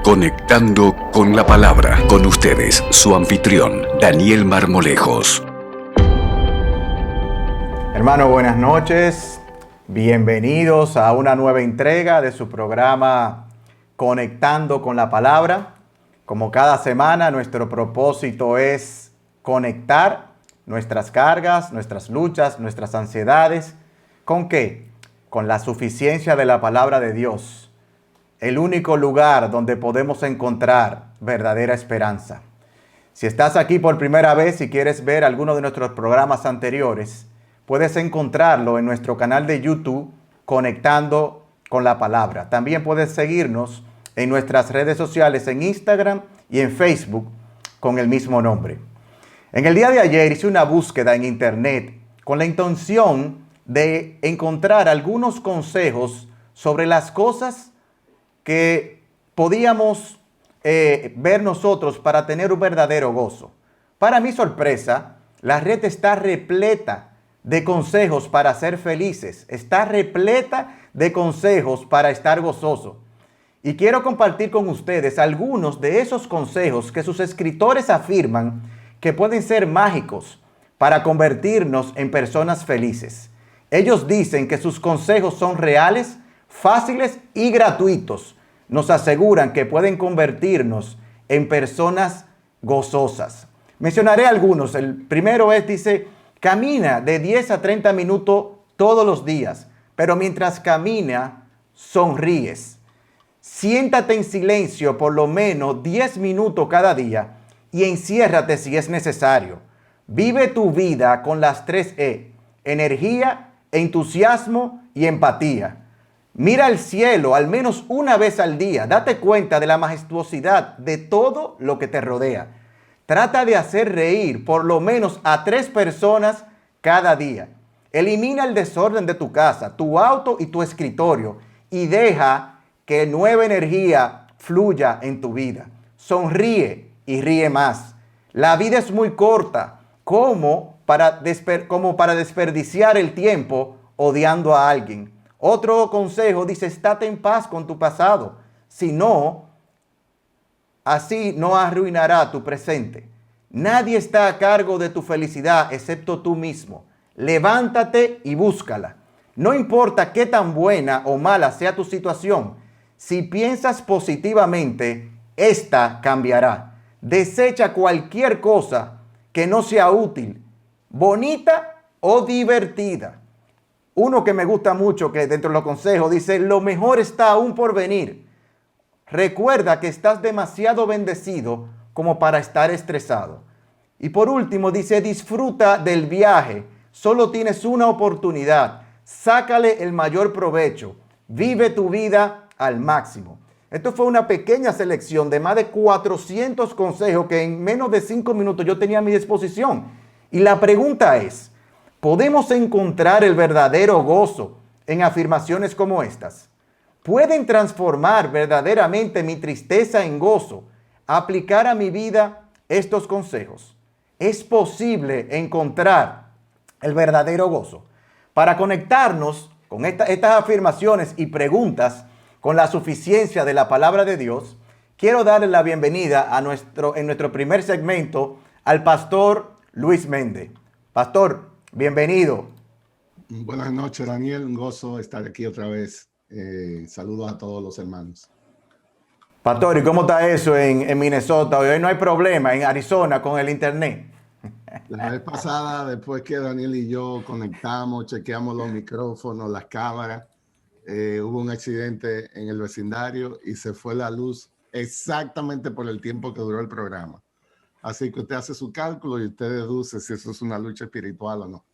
Conectando con la Palabra. Con ustedes, su anfitrión, Daniel Marmolejos. Hermano, buenas noches. Bienvenidos a una nueva entrega de su programa Conectando con la Palabra. Como cada semana, nuestro propósito es conectar nuestras cargas, nuestras luchas, nuestras ansiedades. ¿Con qué? Con la suficiencia de la palabra de Dios. El único lugar donde podemos encontrar verdadera esperanza. Si estás aquí por primera vez y quieres ver alguno de nuestros programas anteriores, puedes encontrarlo en nuestro canal de YouTube, Conectando con la Palabra. También puedes seguirnos en nuestras redes sociales, en Instagram y en Facebook, con el mismo nombre. En el día de ayer hice una búsqueda en internet con la intención de encontrar algunos consejos sobre las cosas que podíamos ver nosotros para tener un verdadero gozo. Para mi sorpresa, la red está repleta de consejos para ser felices, está repleta de consejos para estar gozoso. Y quiero compartir con ustedes algunos de esos consejos que sus escritores afirman que pueden ser mágicos para convertirnos en personas felices. Ellos dicen que sus consejos son reales, fáciles y gratuitos. Nos aseguran que pueden convertirnos en personas gozosas. Mencionaré algunos. El primero dice, camina de 10 a 30 minutos todos los días, pero mientras camina, sonríes. Siéntate en silencio por lo menos 10 minutos cada día y enciérrate si es necesario. Vive tu vida con las 3 E, energía, entusiasmo y empatía. Mira el cielo al menos una vez al día. Date cuenta de la majestuosidad de todo lo que te rodea. Trata de hacer reír por lo menos a 3 personas cada día. Elimina el desorden de tu casa, tu auto y tu escritorio y deja que nueva energía fluya en tu vida. Sonríe y ríe más. La vida es muy corta como para desperdiciar el tiempo odiando a alguien. Otro consejo dice, estate en paz con tu pasado. Si no, así no arruinará tu presente. Nadie está a cargo de tu felicidad excepto tú mismo. Levántate y búscala. No importa qué tan buena o mala sea tu situación, si piensas positivamente, esta cambiará. Desecha cualquier cosa que no sea útil, bonita o divertida. Uno que me gusta mucho, que dentro de los consejos dice, lo mejor está aún por venir. Recuerda que estás demasiado bendecido como para estar estresado. Y por último dice, disfruta del viaje. Solo tienes una oportunidad. Sácale el mayor provecho. Vive tu vida al máximo. Esto fue una pequeña selección de más de 400 consejos que en menos de 5 minutos yo tenía a mi disposición. Y la pregunta es, ¿podemos encontrar el verdadero gozo en afirmaciones como estas? ¿Pueden transformar verdaderamente mi tristeza en gozo? ¿Aplicar a mi vida estos consejos? ¿Es posible encontrar el verdadero gozo? Para conectarnos con estas afirmaciones y preguntas con la suficiencia de la palabra de Dios, quiero darle la bienvenida en nuestro primer segmento al pastor Luis Méndez. Pastor, bienvenido. Buenas noches, Daniel. Un gozo estar aquí otra vez. Saludos a todos los hermanos. Pastor, ¿y cómo está eso en Minnesota? Hoy no hay problema en Arizona con el internet. La vez pasada, después que Daniel y yo conectamos, chequeamos los micrófonos, las cámaras, hubo un accidente en el vecindario y se fue la luz exactamente por el tiempo que duró el programa. Así que usted hace su cálculo y usted deduce si eso es una lucha espiritual o no.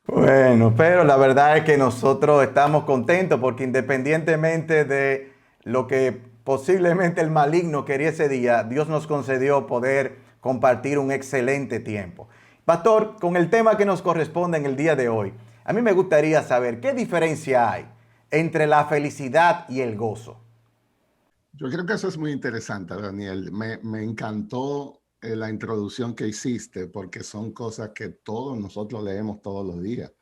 Bueno, pero la verdad es que nosotros estamos contentos porque independientemente de lo que posiblemente el maligno quería ese día, Dios nos concedió poder compartir un excelente tiempo. Pastor, con el tema que nos corresponde en el día de hoy, a mí me gustaría saber qué diferencia hay entre la felicidad y el gozo. Yo creo que eso es muy interesante, Daniel. Me encantó la introducción que hiciste porque son cosas que todos nosotros leemos todos los días.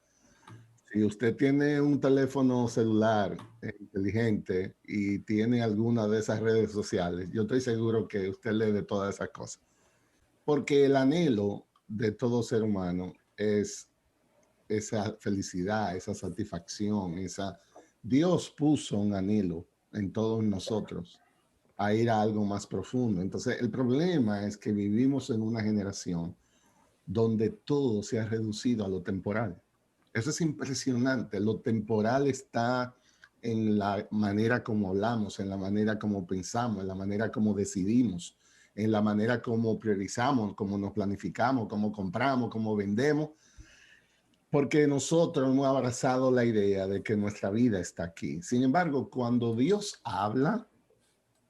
si usted tiene un teléfono celular inteligente y tiene alguna de esas redes sociales, yo estoy seguro que usted lee de todas esas cosas. Porque el anhelo de todo ser humano es esa felicidad, esa satisfacción, esa... Dios puso un anhelo en todos nosotros a ir a algo más profundo. Entonces, el problema es que vivimos en una generación donde todo se ha reducido a lo temporal. Eso es impresionante. Lo temporal está en la manera como hablamos, en la manera como pensamos, en la manera como decidimos, en la manera como priorizamos, como nos planificamos, como compramos, como vendemos, porque nosotros hemos abrazado la idea de que nuestra vida está aquí. Sin embargo, cuando Dios habla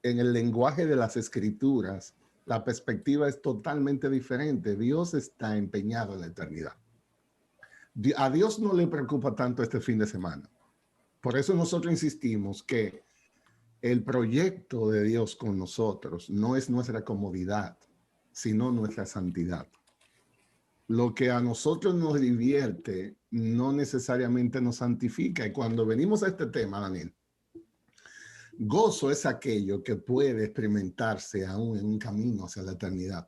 en el lenguaje de las escrituras, la perspectiva es totalmente diferente. Dios está empeñado en la eternidad. A Dios no le preocupa tanto este fin de semana. Por eso nosotros insistimos que el proyecto de Dios con nosotros no es nuestra comodidad, sino nuestra santidad. Lo que a nosotros nos divierte no necesariamente nos santifica. Y cuando venimos a este tema, Daniel, gozo es aquello que puede experimentarse aún en un camino hacia la eternidad.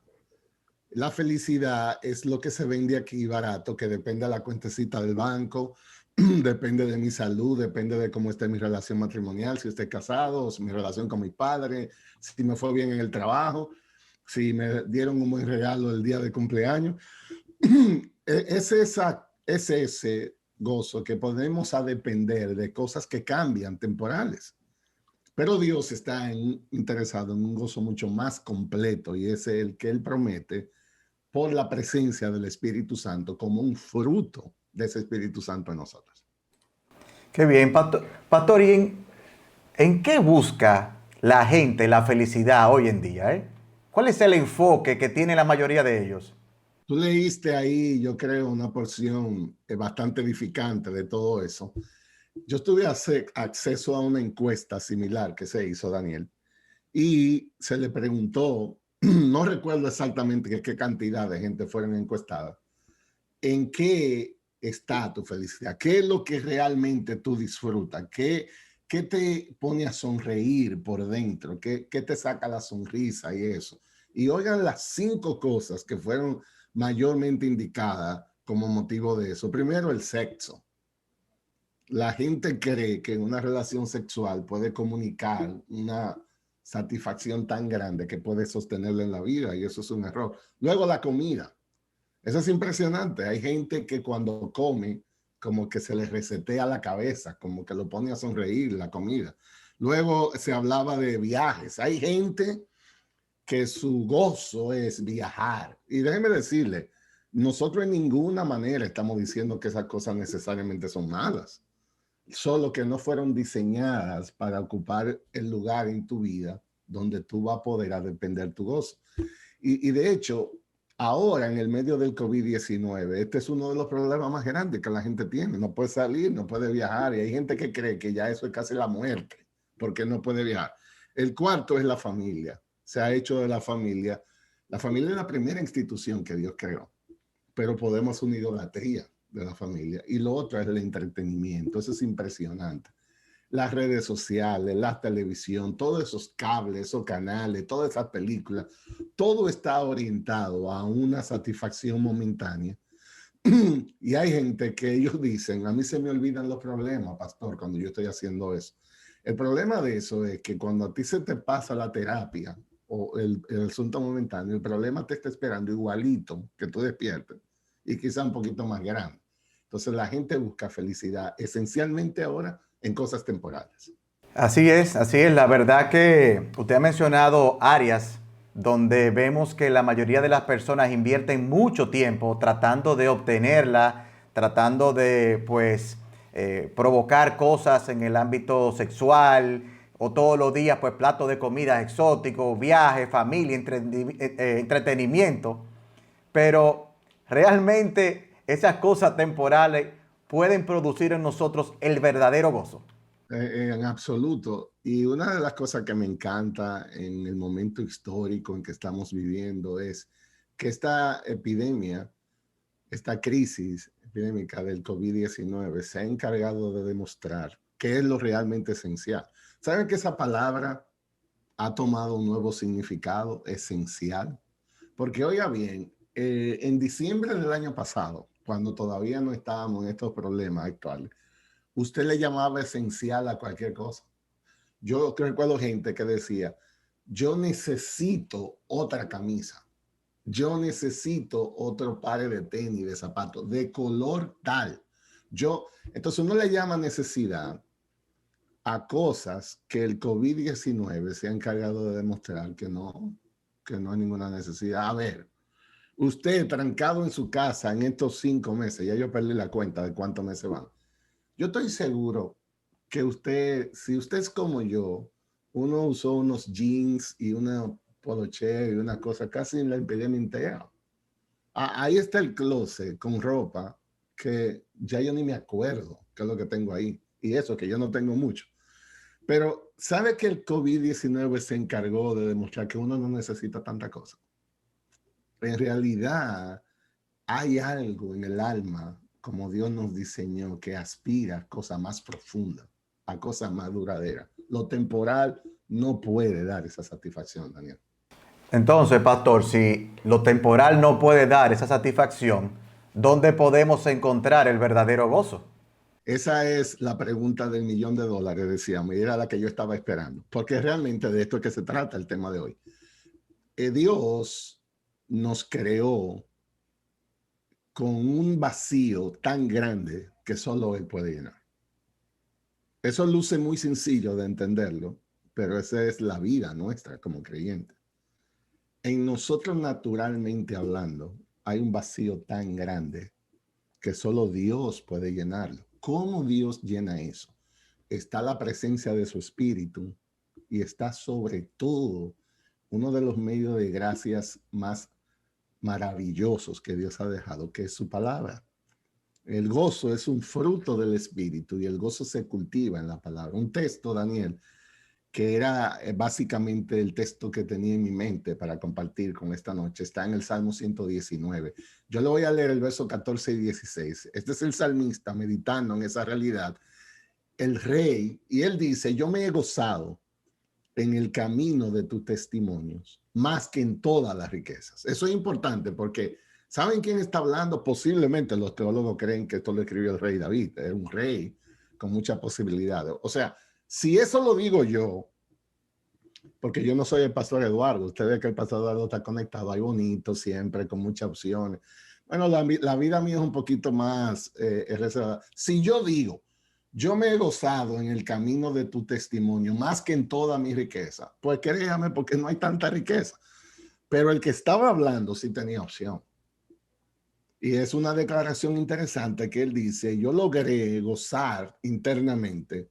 La felicidad es lo que se vende aquí barato, que depende de la cuentecita del banco, depende de mi salud, depende de cómo esté mi relación matrimonial, si estoy casado, o si mi relación con mi padre, si me fue bien en el trabajo, si me dieron un buen regalo el día de cumpleaños. Es ese gozo que podemos a depender de cosas que cambian, temporales. Pero Dios está interesado en un gozo mucho más completo y es el que Él promete por la presencia del Espíritu Santo como un fruto de ese Espíritu Santo en nosotros. Qué bien, Pastor, ¿y en qué busca la gente la felicidad hoy en día? ¿Cuál es el enfoque que tiene la mayoría de ellos? Tú leíste ahí, yo creo, una porción bastante edificante de todo eso. Yo tuve acceso a una encuesta similar que se hizo, Daniel, y se le preguntó, no recuerdo exactamente qué cantidad de gente fueron encuestadas, ¿en qué está tu felicidad? ¿Qué es lo que realmente tú disfrutas? ¿Qué te pone a sonreír por dentro? ¿Qué te saca la sonrisa y eso? Y oigan las 5 cosas que fueron mayormente indicadas como motivo de eso. Primero, el sexo. La gente cree que una relación sexual puede comunicar una satisfacción tan grande que puede sostenerla en la vida, y eso es un error. Luego, la comida. Eso es impresionante. Hay gente que cuando come, como que se les resetea la cabeza, como que lo pone a sonreír la comida. Luego se hablaba de viajes. Hay gente que su gozo es viajar. Y déjeme decirle, nosotros en ninguna manera estamos diciendo que esas cosas necesariamente son malas, solo que no fueron diseñadas para ocupar el lugar en tu vida donde tú vas a poder a depender tu gozo. Y de hecho, ahora en el medio del COVID-19, este es uno de los problemas más grandes que la gente tiene. No puede salir, no puede viajar, y hay gente que cree que ya eso es casi la muerte porque no puede viajar. El cuarto es la familia. Se ha hecho de la familia. La familia es la primera institución que Dios creó, pero podemos una idolatría de la familia. Y lo otro es el entretenimiento. Eso es impresionante. Las redes sociales, la televisión, todos esos cables, esos canales, todas esas películas, todo está orientado a una satisfacción momentánea. Y hay gente que ellos dicen, a mí se me olvidan los problemas, pastor, cuando yo estoy haciendo eso. El problema de eso es que cuando a ti se te pasa la terapia o el asunto momentáneo, el problema te está esperando igualito que tú despiertes y quizá un poquito más grande. Entonces la gente busca felicidad esencialmente ahora en cosas temporales. Así es, así es. La verdad que usted ha mencionado áreas donde vemos que la mayoría de las personas invierten mucho tiempo tratando de obtenerla, tratando de, pues, provocar cosas en el ámbito sexual o todos los días, pues, platos de comida exóticos, viajes, familia, entretenimiento. Pero realmente esas cosas temporales pueden producir en nosotros el verdadero gozo. En absoluto. Y una de las cosas que me encanta en el momento histórico en que estamos viviendo es que esta epidemia, esta crisis, epidémica del COVID-19 se ha encargado de demostrar qué es lo realmente esencial. ¿Saben que esa palabra ha tomado un nuevo significado esencial? Porque oiga bien, en diciembre del año pasado, cuando todavía no estábamos en estos problemas actuales, usted le llamaba esencial a cualquier cosa. Yo recuerdo gente que decía, yo necesito otra camisa, yo necesito otro par de tenis, de zapatos, de color tal. Entonces uno le llama necesidad a cosas que el COVID-19 se ha encargado de demostrar que no hay ninguna necesidad. A ver, usted trancado en su casa en estos 5 meses, ya yo perdí la cuenta de cuántos meses van. Yo estoy seguro que usted, si usted es como yo, uno usó unos jeans y una poloche y una cosa casi en la epidemia entera. Ahí está el closet con ropa que ya yo ni me acuerdo qué es lo que tengo ahí. Y eso que yo no tengo mucho. Pero ¿sabe que el COVID-19 se encargó de demostrar que uno no necesita tanta cosa? En realidad hay algo en el alma, como Dios nos diseñó, que aspira a cosas más profundas, a cosas más duraderas. Lo temporal no puede dar esa satisfacción, Daniel. Entonces, pastor, si lo temporal no puede dar esa satisfacción, ¿dónde podemos encontrar el verdadero gozo? Esa es la pregunta del $1.000.000, decíamos, y era la que yo estaba esperando, porque realmente de esto es que se trata el tema de hoy. Dios nos creó con un vacío tan grande que solo Él puede llenar. Eso luce muy sencillo de entenderlo, pero esa es la vida nuestra como creyentes. En nosotros naturalmente hablando, hay un vacío tan grande que solo Dios puede llenarlo. ¿Cómo Dios llena eso? Está la presencia de su Espíritu y está sobre todo uno de los medios de gracias más maravillosos que Dios ha dejado, que es su palabra. El gozo es un fruto del Espíritu y el gozo se cultiva en la palabra. Un texto, Daniel, que era básicamente el texto que tenía en mi mente para compartir con esta noche, está en el Salmo 119. Yo le voy a leer el verso 14 y 16. Este es el salmista meditando en esa realidad. El rey, y él dice, yo me he gozado en el camino de tus testimonios, más que en todas las riquezas. Eso es importante porque, ¿saben quién está hablando? Posiblemente los teólogos creen que esto lo escribió el rey David, es un rey con muchas posibilidades. O sea, si eso lo digo yo, porque yo no soy el pastor Eduardo, usted ve que el pastor Eduardo está conectado ahí bonito siempre, con muchas opciones. Bueno, la vida mía es un poquito más reservada. Si yo digo, yo me he gozado en el camino de tu testimonio más que en toda mi riqueza, pues créame, porque no hay tanta riqueza. Pero el que estaba hablando sí tenía opción. Y es una declaración interesante que él dice, yo logré gozar internamente,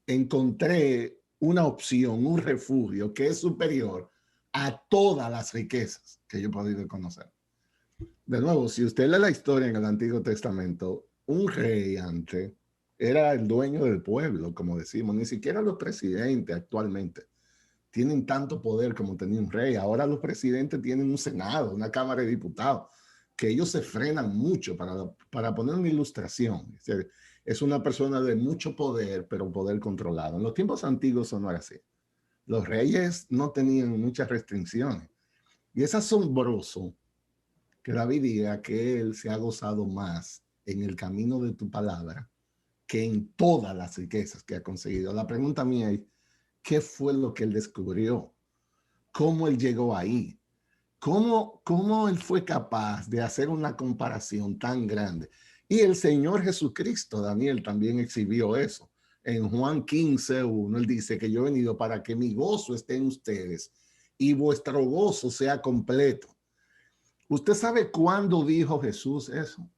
encontré una opción, un refugio que es superior a todas las riquezas que yo he podido conocer. De nuevo, si usted lee la historia en el Antiguo Testamento, un rey antes era el dueño del pueblo, como decimos. Ni siquiera los presidentes actualmente tienen tanto poder como tenía un rey. Ahora los presidentes tienen un senado, una cámara de diputados, que ellos se frenan mucho para poner una ilustración. Es una persona de mucho poder, pero poder controlado. En los tiempos antiguos eso no era así. Los reyes no tenían muchas restricciones. Y es asombroso que David diga que él se ha gozado más en el camino de tu palabra que en todas las riquezas que ha conseguido. La pregunta mía es, ¿qué fue lo que él descubrió? ¿Cómo él llegó ahí? ¿Cómo él fue capaz de hacer una comparación tan grande? Y el Señor Jesucristo, Daniel, también exhibió eso. En Juan 15:1, él dice que yo he venido para que mi gozo esté en ustedes y vuestro gozo sea completo. ¿Usted sabe cuándo dijo Jesús eso?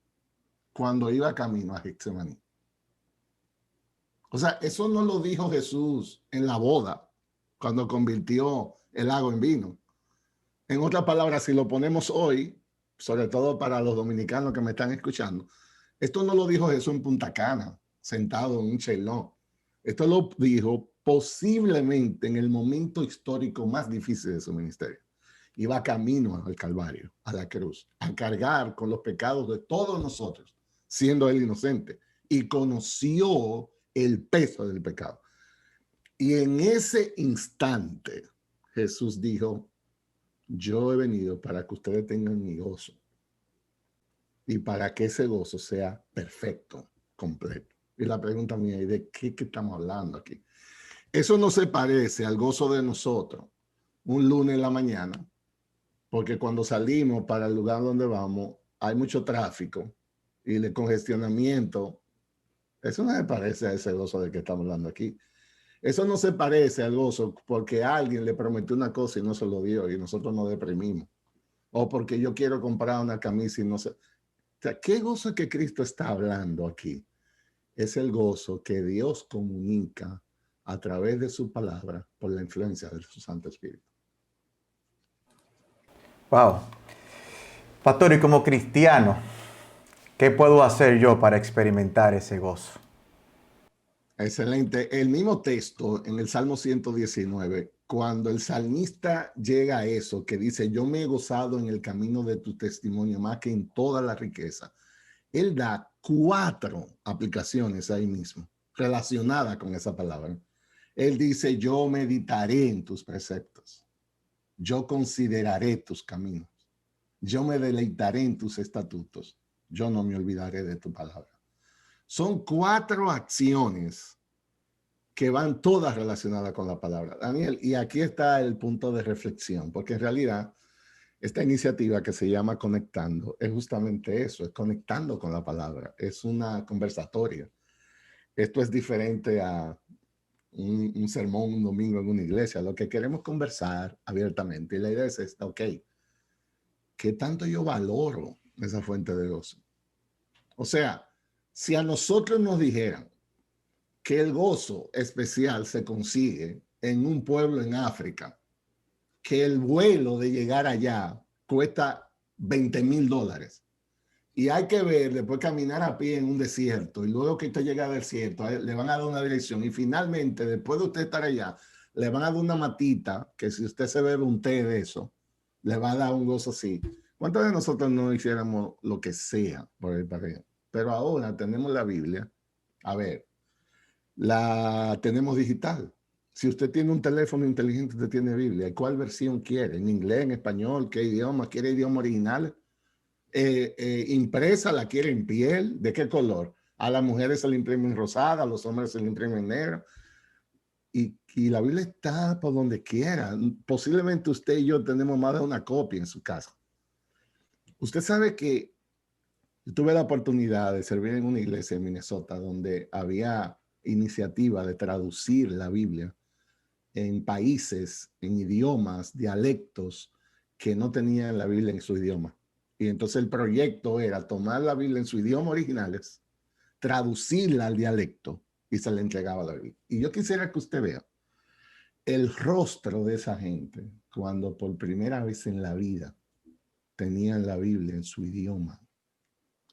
Cuando iba camino a Getsemaní. O sea, eso no lo dijo Jesús en la boda, cuando convirtió el agua en vino. En otras palabras, si lo ponemos hoy, sobre todo para los dominicanos que me están escuchando, esto no lo dijo Jesús en Punta Cana, sentado en un chelón. Esto lo dijo posiblemente en el momento histórico más difícil de su ministerio. Iba camino al Calvario, a la cruz, a cargar con los pecados de todos nosotros, siendo él inocente, y conoció el peso del pecado. Y en ese instante Jesús dijo, yo he venido para que ustedes tengan mi gozo y para que ese gozo sea perfecto, completo. Y la pregunta mía es, ¿de qué estamos hablando aquí? Eso no se parece al gozo de nosotros un lunes en la mañana, porque cuando salimos para el lugar donde vamos hay mucho tráfico y el congestionamiento. Eso no se parece a ese gozo de que estamos hablando aquí. Eso no se parece al gozo porque alguien le prometió una cosa y no se lo dio y nosotros nos deprimimos. O porque yo quiero comprar una camisa y no sé. O sea, ¿qué gozo es que Cristo está hablando aquí? Es el gozo que Dios comunica a través de su palabra por la influencia de su Santo Espíritu. Wow. Pastor, y como cristiano, ¿qué puedo hacer yo para experimentar ese gozo? Excelente. El mismo texto en el Salmo 119, cuando el salmista llega a eso, que dice, yo me he gozado en el camino de tu testimonio más que en toda la riqueza. Él da 4 aplicaciones ahí mismo relacionadas con esa palabra. Él dice, yo meditaré en tus preceptos. Yo consideraré tus caminos. Yo me deleitaré en tus estatutos. Yo no me olvidaré de tu palabra. Son 4 acciones que van todas relacionadas con la palabra. Daniel, y aquí está el punto de reflexión, porque en realidad esta iniciativa que se llama Conectando es justamente eso, es conectando con la palabra, es una conversatoria. Esto es diferente a un sermón un domingo en una iglesia. Lo que queremos conversar abiertamente y la idea es esta, ok, ¿qué tanto yo valoro esa fuente de gozo? O sea, si a nosotros nos dijeran que el gozo especial se consigue en un pueblo en África, que el vuelo de llegar allá cuesta $20,000 y hay que ver, después caminar a pie en un desierto y luego que usted llega al desierto, le van a dar una dirección y finalmente, después de usted estar allá, le van a dar una matita que si usted se bebe un té de eso, le va a dar un gozo así. ¿Cuántos de nosotros no hiciéramos lo que sea por el barrio? Pero ahora tenemos la Biblia. A ver, la tenemos digital. Si usted tiene un teléfono inteligente, usted tiene Biblia. ¿Cuál versión quiere? ¿En inglés, en español? ¿Qué idioma? ¿Quiere idioma original? Impresa, la quiere en piel. ¿De qué color? A las mujeres se le imprimen rosada, a los hombres se le imprimen negro. Y la Biblia está por donde quiera. Posiblemente usted y yo tenemos más de una copia en su casa. Usted sabe que yo tuve la oportunidad de servir en una iglesia en Minnesota donde había iniciativa de traducir la Biblia en países, en idiomas, dialectos que no tenían la Biblia en su idioma. Y entonces el proyecto era tomar la Biblia en su idioma originales, traducirla al dialecto y se le entregaba la Biblia. Y yo quisiera que usted vea el rostro de esa gente cuando por primera vez en la vida tenían la Biblia en su idioma.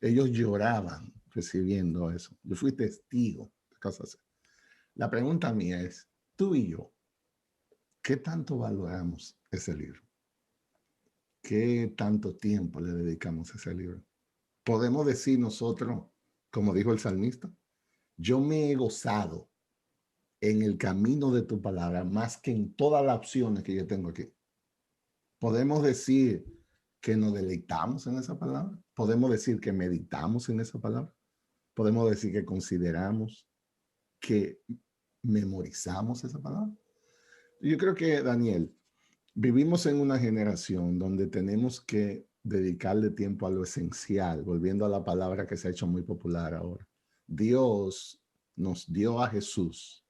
Ellos lloraban recibiendo eso. Yo fui testigo de cosas así. La pregunta mía es, tú y yo, ¿qué tanto valoramos ese libro? ¿Qué tanto tiempo le dedicamos a ese libro? Podemos decir nosotros, como dijo el salmista, yo me he gozado en el camino de tu palabra más que en todas las opciones que yo tengo aquí. Podemos decir que nos deleitamos en esa palabra. Podemos decir que meditamos en esa palabra. Podemos decir que consideramos, que memorizamos esa palabra. Yo creo que, Daniel, vivimos en una generación donde tenemos que dedicarle tiempo a lo esencial, volviendo a la palabra que se ha hecho muy popular ahora. Dios nos dio a Jesús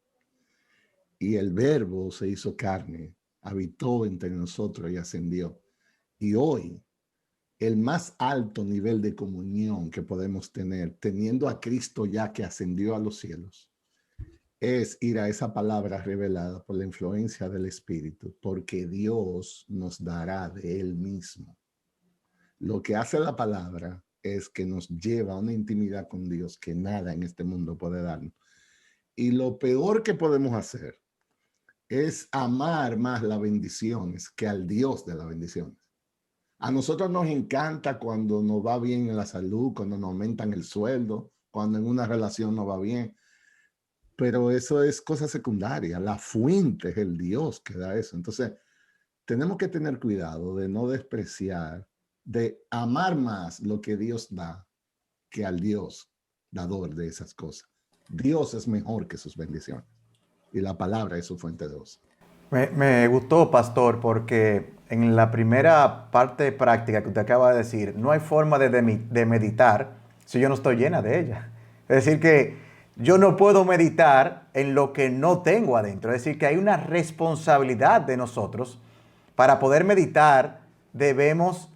y el Verbo se hizo carne, habitó entre nosotros y ascendió. Y hoy, el más alto nivel de comunión que podemos tener, teniendo a Cristo ya que ascendió a los cielos, es ir a esa palabra revelada por la influencia del Espíritu, porque Dios nos dará de Él mismo. Lo que hace la palabra es que nos lleva a una intimidad con Dios que nada en este mundo puede darnos. Y lo peor que podemos hacer es amar más las bendiciones que al Dios de las bendiciones. A nosotros nos encanta cuando nos va bien en la salud, cuando nos aumentan el sueldo, cuando en una relación nos va bien, pero eso es cosa secundaria. La fuente es el Dios que da eso. Entonces, tenemos que tener cuidado de no despreciar, de amar más lo que Dios da que al Dios dador de esas cosas. Dios es mejor que sus bendiciones y la palabra es su fuente de gozo. Me gustó, pastor, porque en la primera parte práctica que usted acaba de decir, no hay forma de meditar si yo no estoy llena de ella. Es decir, que yo no puedo meditar en lo que no tengo adentro. Es decir, que hay una responsabilidad de nosotros. Para poder meditar debemos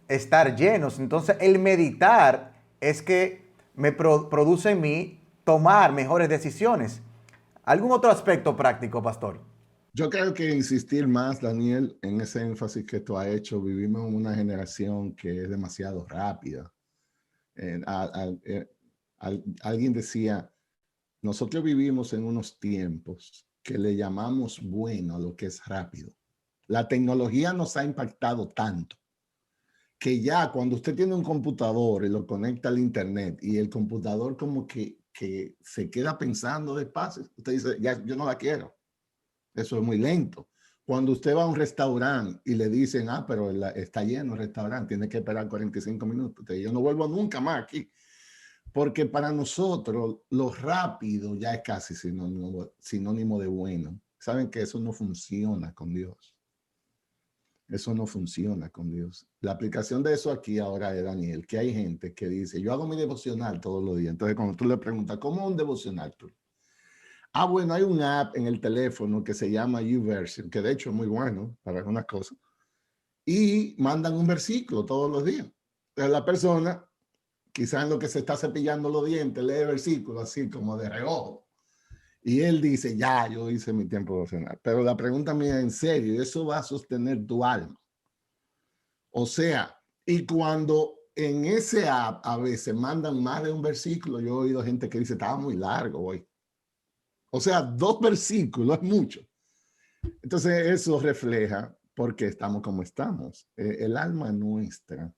estar llenos. Entonces, el meditar es que me produce en mí tomar mejores decisiones. ¿Algún otro aspecto práctico, pastor? Yo creo que insistir más, Daniel, en ese énfasis que tú has hecho. Vivimos en una generación que es demasiado rápida. Alguien decía, nosotros vivimos en unos tiempos que le llamamos bueno a lo que es rápido. La tecnología nos ha impactado tanto que ya cuando usted tiene un computador y lo conecta al internet y el computador como que se queda pensando despacio, usted dice, ya, yo no la quiero. Eso es muy lento. Cuando usted va a un restaurante y le dicen, pero está lleno el restaurante, tiene que esperar 45 minutos. Usted, yo no vuelvo nunca más aquí. Porque para nosotros lo rápido ya es casi sinónimo de bueno. Saben que eso no funciona con Dios. Eso no funciona con Dios. La aplicación de eso aquí ahora es, Daniel, que hay gente que dice, yo hago mi devocional todos los días. Entonces, cuando tú le preguntas, ¿cómo es un devocional tú? Bueno, hay un app en el teléfono que se llama YouVersion, que de hecho es muy bueno para algunas cosas, y mandan un versículo todos los días. Entonces, la persona, quizás en lo que se está cepillando los dientes, lee el versículo así como de reojo. Y él dice, ya, yo hice mi tiempo devocional. Pero la pregunta mía, en serio, ¿eso va a sostener tu alma? O sea, y cuando en ese app a veces mandan más de un versículo, yo he oído gente que dice, estaba muy largo hoy. O sea, 2 versículos es mucho. Entonces eso refleja por qué estamos como estamos. El alma nuestra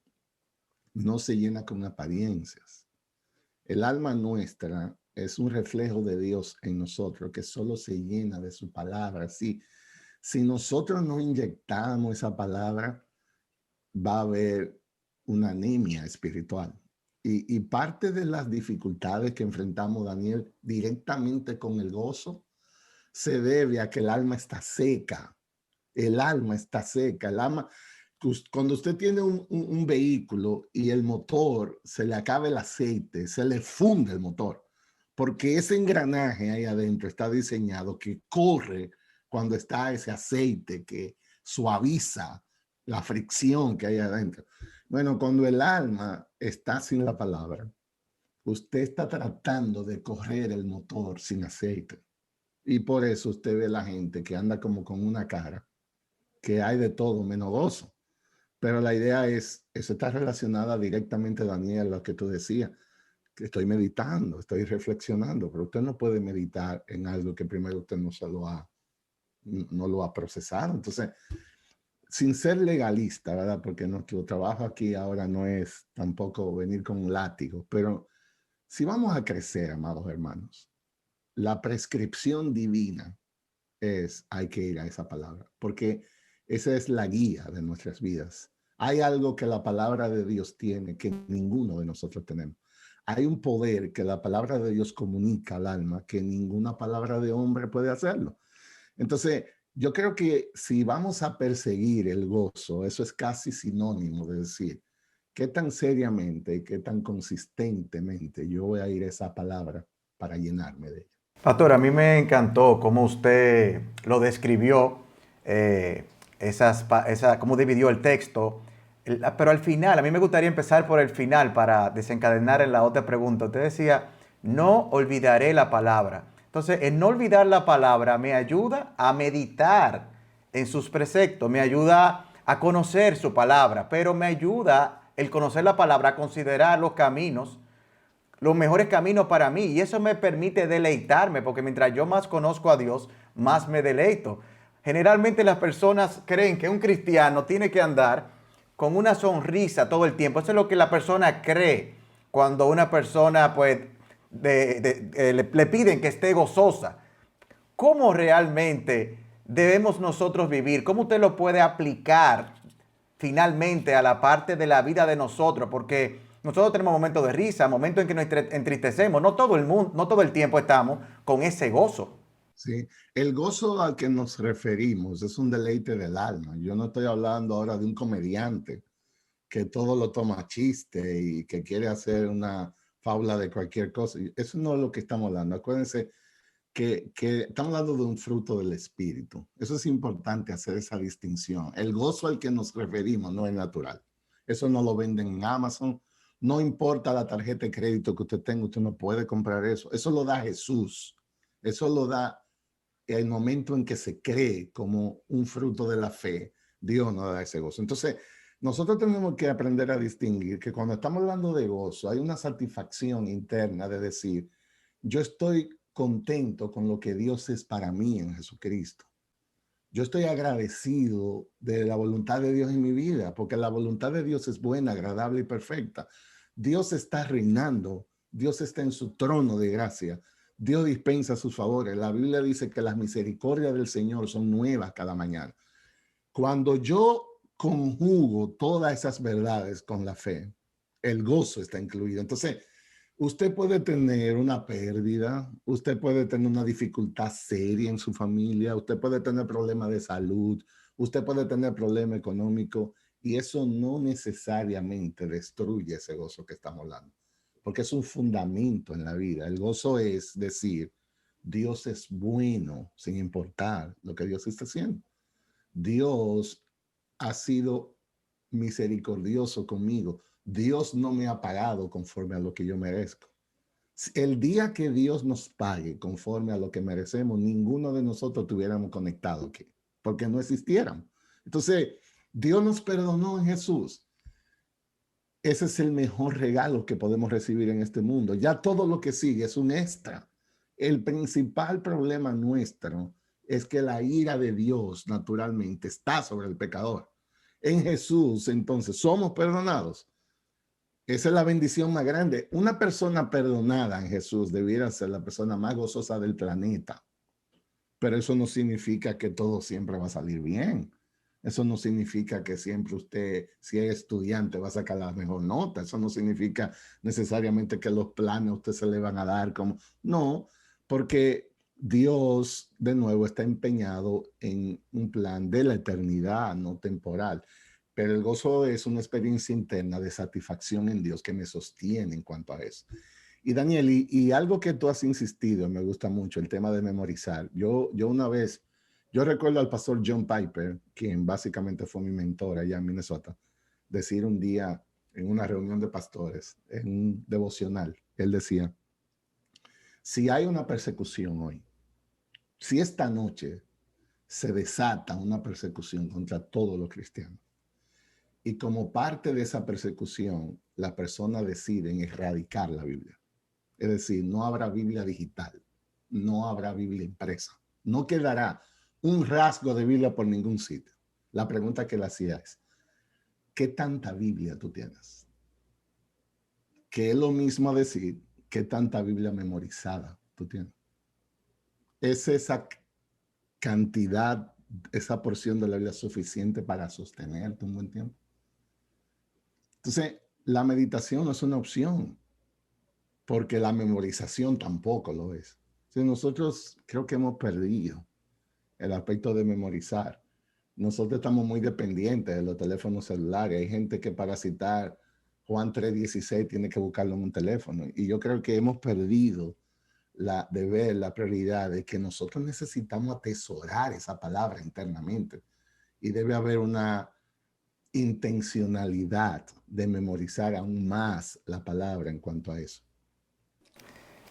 no se llena con apariencias. El alma nuestra es un reflejo de Dios en nosotros que solo se llena de su palabra. Si nosotros no inyectamos esa palabra, va a haber una anemia espiritual. Y parte de las dificultades que enfrentamos, Daniel, directamente con el gozo, se debe a que el alma está seca. El alma está seca. El alma, cuando usted tiene un vehículo y el motor se le acaba el aceite, se le funde el motor, porque ese engranaje ahí adentro está diseñado que corre cuando está ese aceite que suaviza la fricción que hay adentro. Bueno, cuando el alma está sin la palabra, usted está tratando de correr el motor sin aceite. Y por eso usted ve la gente que anda como con una cara, que hay de todo menos gozo. Pero la idea es, eso está relacionada directamente, Daniel, a lo que tú decías, que estoy meditando, estoy reflexionando, pero usted no puede meditar en algo que primero usted no lo ha procesado. Entonces, sin ser legalista, ¿verdad? Porque nuestro trabajo aquí ahora no es tampoco venir con un látigo, pero si vamos a crecer, amados hermanos, la prescripción divina hay que ir a esa palabra, porque esa es la guía de nuestras vidas. Hay algo que la palabra de Dios tiene que ninguno de nosotros tenemos. Hay un poder que la palabra de Dios comunica al alma que ninguna palabra de hombre puede hacerlo. Entonces, yo creo que si vamos a perseguir el gozo, eso es casi sinónimo de decir, qué tan seriamente y qué tan consistentemente yo voy a ir a esa palabra para llenarme de ella. Pastor, a mí me encantó cómo usted lo describió, cómo dividió el texto. Pero al final, a mí me gustaría empezar por el final para desencadenar en la otra pregunta. Usted decía, no olvidaré la palabra. Entonces, el no olvidar la palabra me ayuda a meditar en sus preceptos, me ayuda a conocer su palabra, pero me ayuda el conocer la palabra a considerar los mejores caminos para mí. Y eso me permite deleitarme, porque mientras yo más conozco a Dios, más me deleito. Generalmente las personas creen que un cristiano tiene que andar con una sonrisa todo el tiempo. Eso es lo que la persona cree cuando una persona pues le piden que esté gozosa. ¿Cómo realmente debemos nosotros vivir? ¿Cómo usted lo puede aplicar finalmente a la parte de la vida de nosotros? Porque nosotros tenemos momentos de risa, momentos en que nos entristecemos. No todo el mundo, no todo el tiempo estamos con ese gozo. Sí, el gozo al que nos referimos es un deleite del alma. Yo no estoy hablando ahora de un comediante que todo lo toma a chiste y que quiere hacer una fábula de cualquier cosa. Eso no es lo que estamos hablando. Acuérdense que estamos hablando de un fruto del espíritu. Eso es importante hacer esa distinción. El gozo al que nos referimos no es natural. Eso no lo venden en Amazon. No importa la tarjeta de crédito que usted tenga, usted no puede comprar eso. Eso lo da Jesús. Eso lo da el momento en que se cree como un fruto de la fe. Dios nos da ese gozo. Entonces, nosotros tenemos que aprender a distinguir que cuando estamos hablando de gozo, hay una satisfacción interna de decir, yo estoy contento con lo que Dios es para mí en Jesucristo. Yo estoy agradecido de la voluntad de Dios en mi vida, porque la voluntad de Dios es buena, agradable y perfecta. Dios está reinando, Dios está en su trono de gracia, Dios dispensa sus favores. La Biblia dice que las misericordias del Señor son nuevas cada mañana. Cuando yo conjugo todas esas verdades con la fe, el gozo está incluido. Entonces, usted puede tener una pérdida, usted puede tener una dificultad seria en su familia, usted puede tener problemas de salud, usted puede tener problemas económicos y eso no necesariamente destruye ese gozo que estamos hablando, porque es un fundamento en la vida. El gozo es decir, Dios es bueno sin importar lo que Dios está haciendo. Dios ha sido misericordioso conmigo. Dios no me ha pagado conforme a lo que yo merezco. El día que Dios nos pague conforme a lo que merecemos, ninguno de nosotros estuviéramos conectados aquí, porque no existieran. Entonces, Dios nos perdonó en Jesús. Ese es el mejor regalo que podemos recibir en este mundo. Ya todo lo que sigue es un extra. El principal problema nuestro es que la ira de Dios naturalmente está sobre el pecador. En Jesús, entonces, somos perdonados. Esa es la bendición más grande. Una persona perdonada en Jesús debiera ser la persona más gozosa del planeta. Pero eso no significa que todo siempre va a salir bien. Eso no significa que siempre usted, si es estudiante, va a sacar la mejor nota. Eso no significa necesariamente que los planes a usted se le van a dar como... No, porque Dios, de nuevo, está empeñado en un plan de la eternidad, no temporal. Pero el gozo es una experiencia interna de satisfacción en Dios que me sostiene en cuanto a eso. Y Daniel, y algo que tú has insistido, me gusta mucho, el tema de memorizar. Yo una vez, yo recuerdo al pastor John Piper, quien básicamente fue mi mentor allá en Minnesota, decir un día en una reunión de pastores, en un devocional, él decía, si hay una persecución hoy, si esta noche se desata una persecución contra todos los cristianos, y como parte de esa persecución, la persona decide erradicar la Biblia. Es decir, no habrá Biblia digital, no habrá Biblia impresa, no quedará un rasgo de Biblia por ningún sitio. La pregunta que le hacía es, ¿qué tanta Biblia tú tienes? Que es lo mismo decir, ¿qué tanta Biblia memorizada tú tienes? ¿Es esa cantidad, esa porción de la Biblia suficiente para sostenerte un buen tiempo? Entonces, la meditación no es una opción, porque la memorización tampoco lo es. Entonces, nosotros creo que hemos perdido el aspecto de memorizar. Nosotros estamos muy dependientes de los teléfonos celulares. Hay gente que para citar Juan 3:16 tiene que buscarlo en un teléfono. Y yo creo que hemos perdido de ver la prioridad de que nosotros necesitamos atesorar esa palabra internamente. Y debe haber una intencionalidad de memorizar aún más la palabra en cuanto a eso.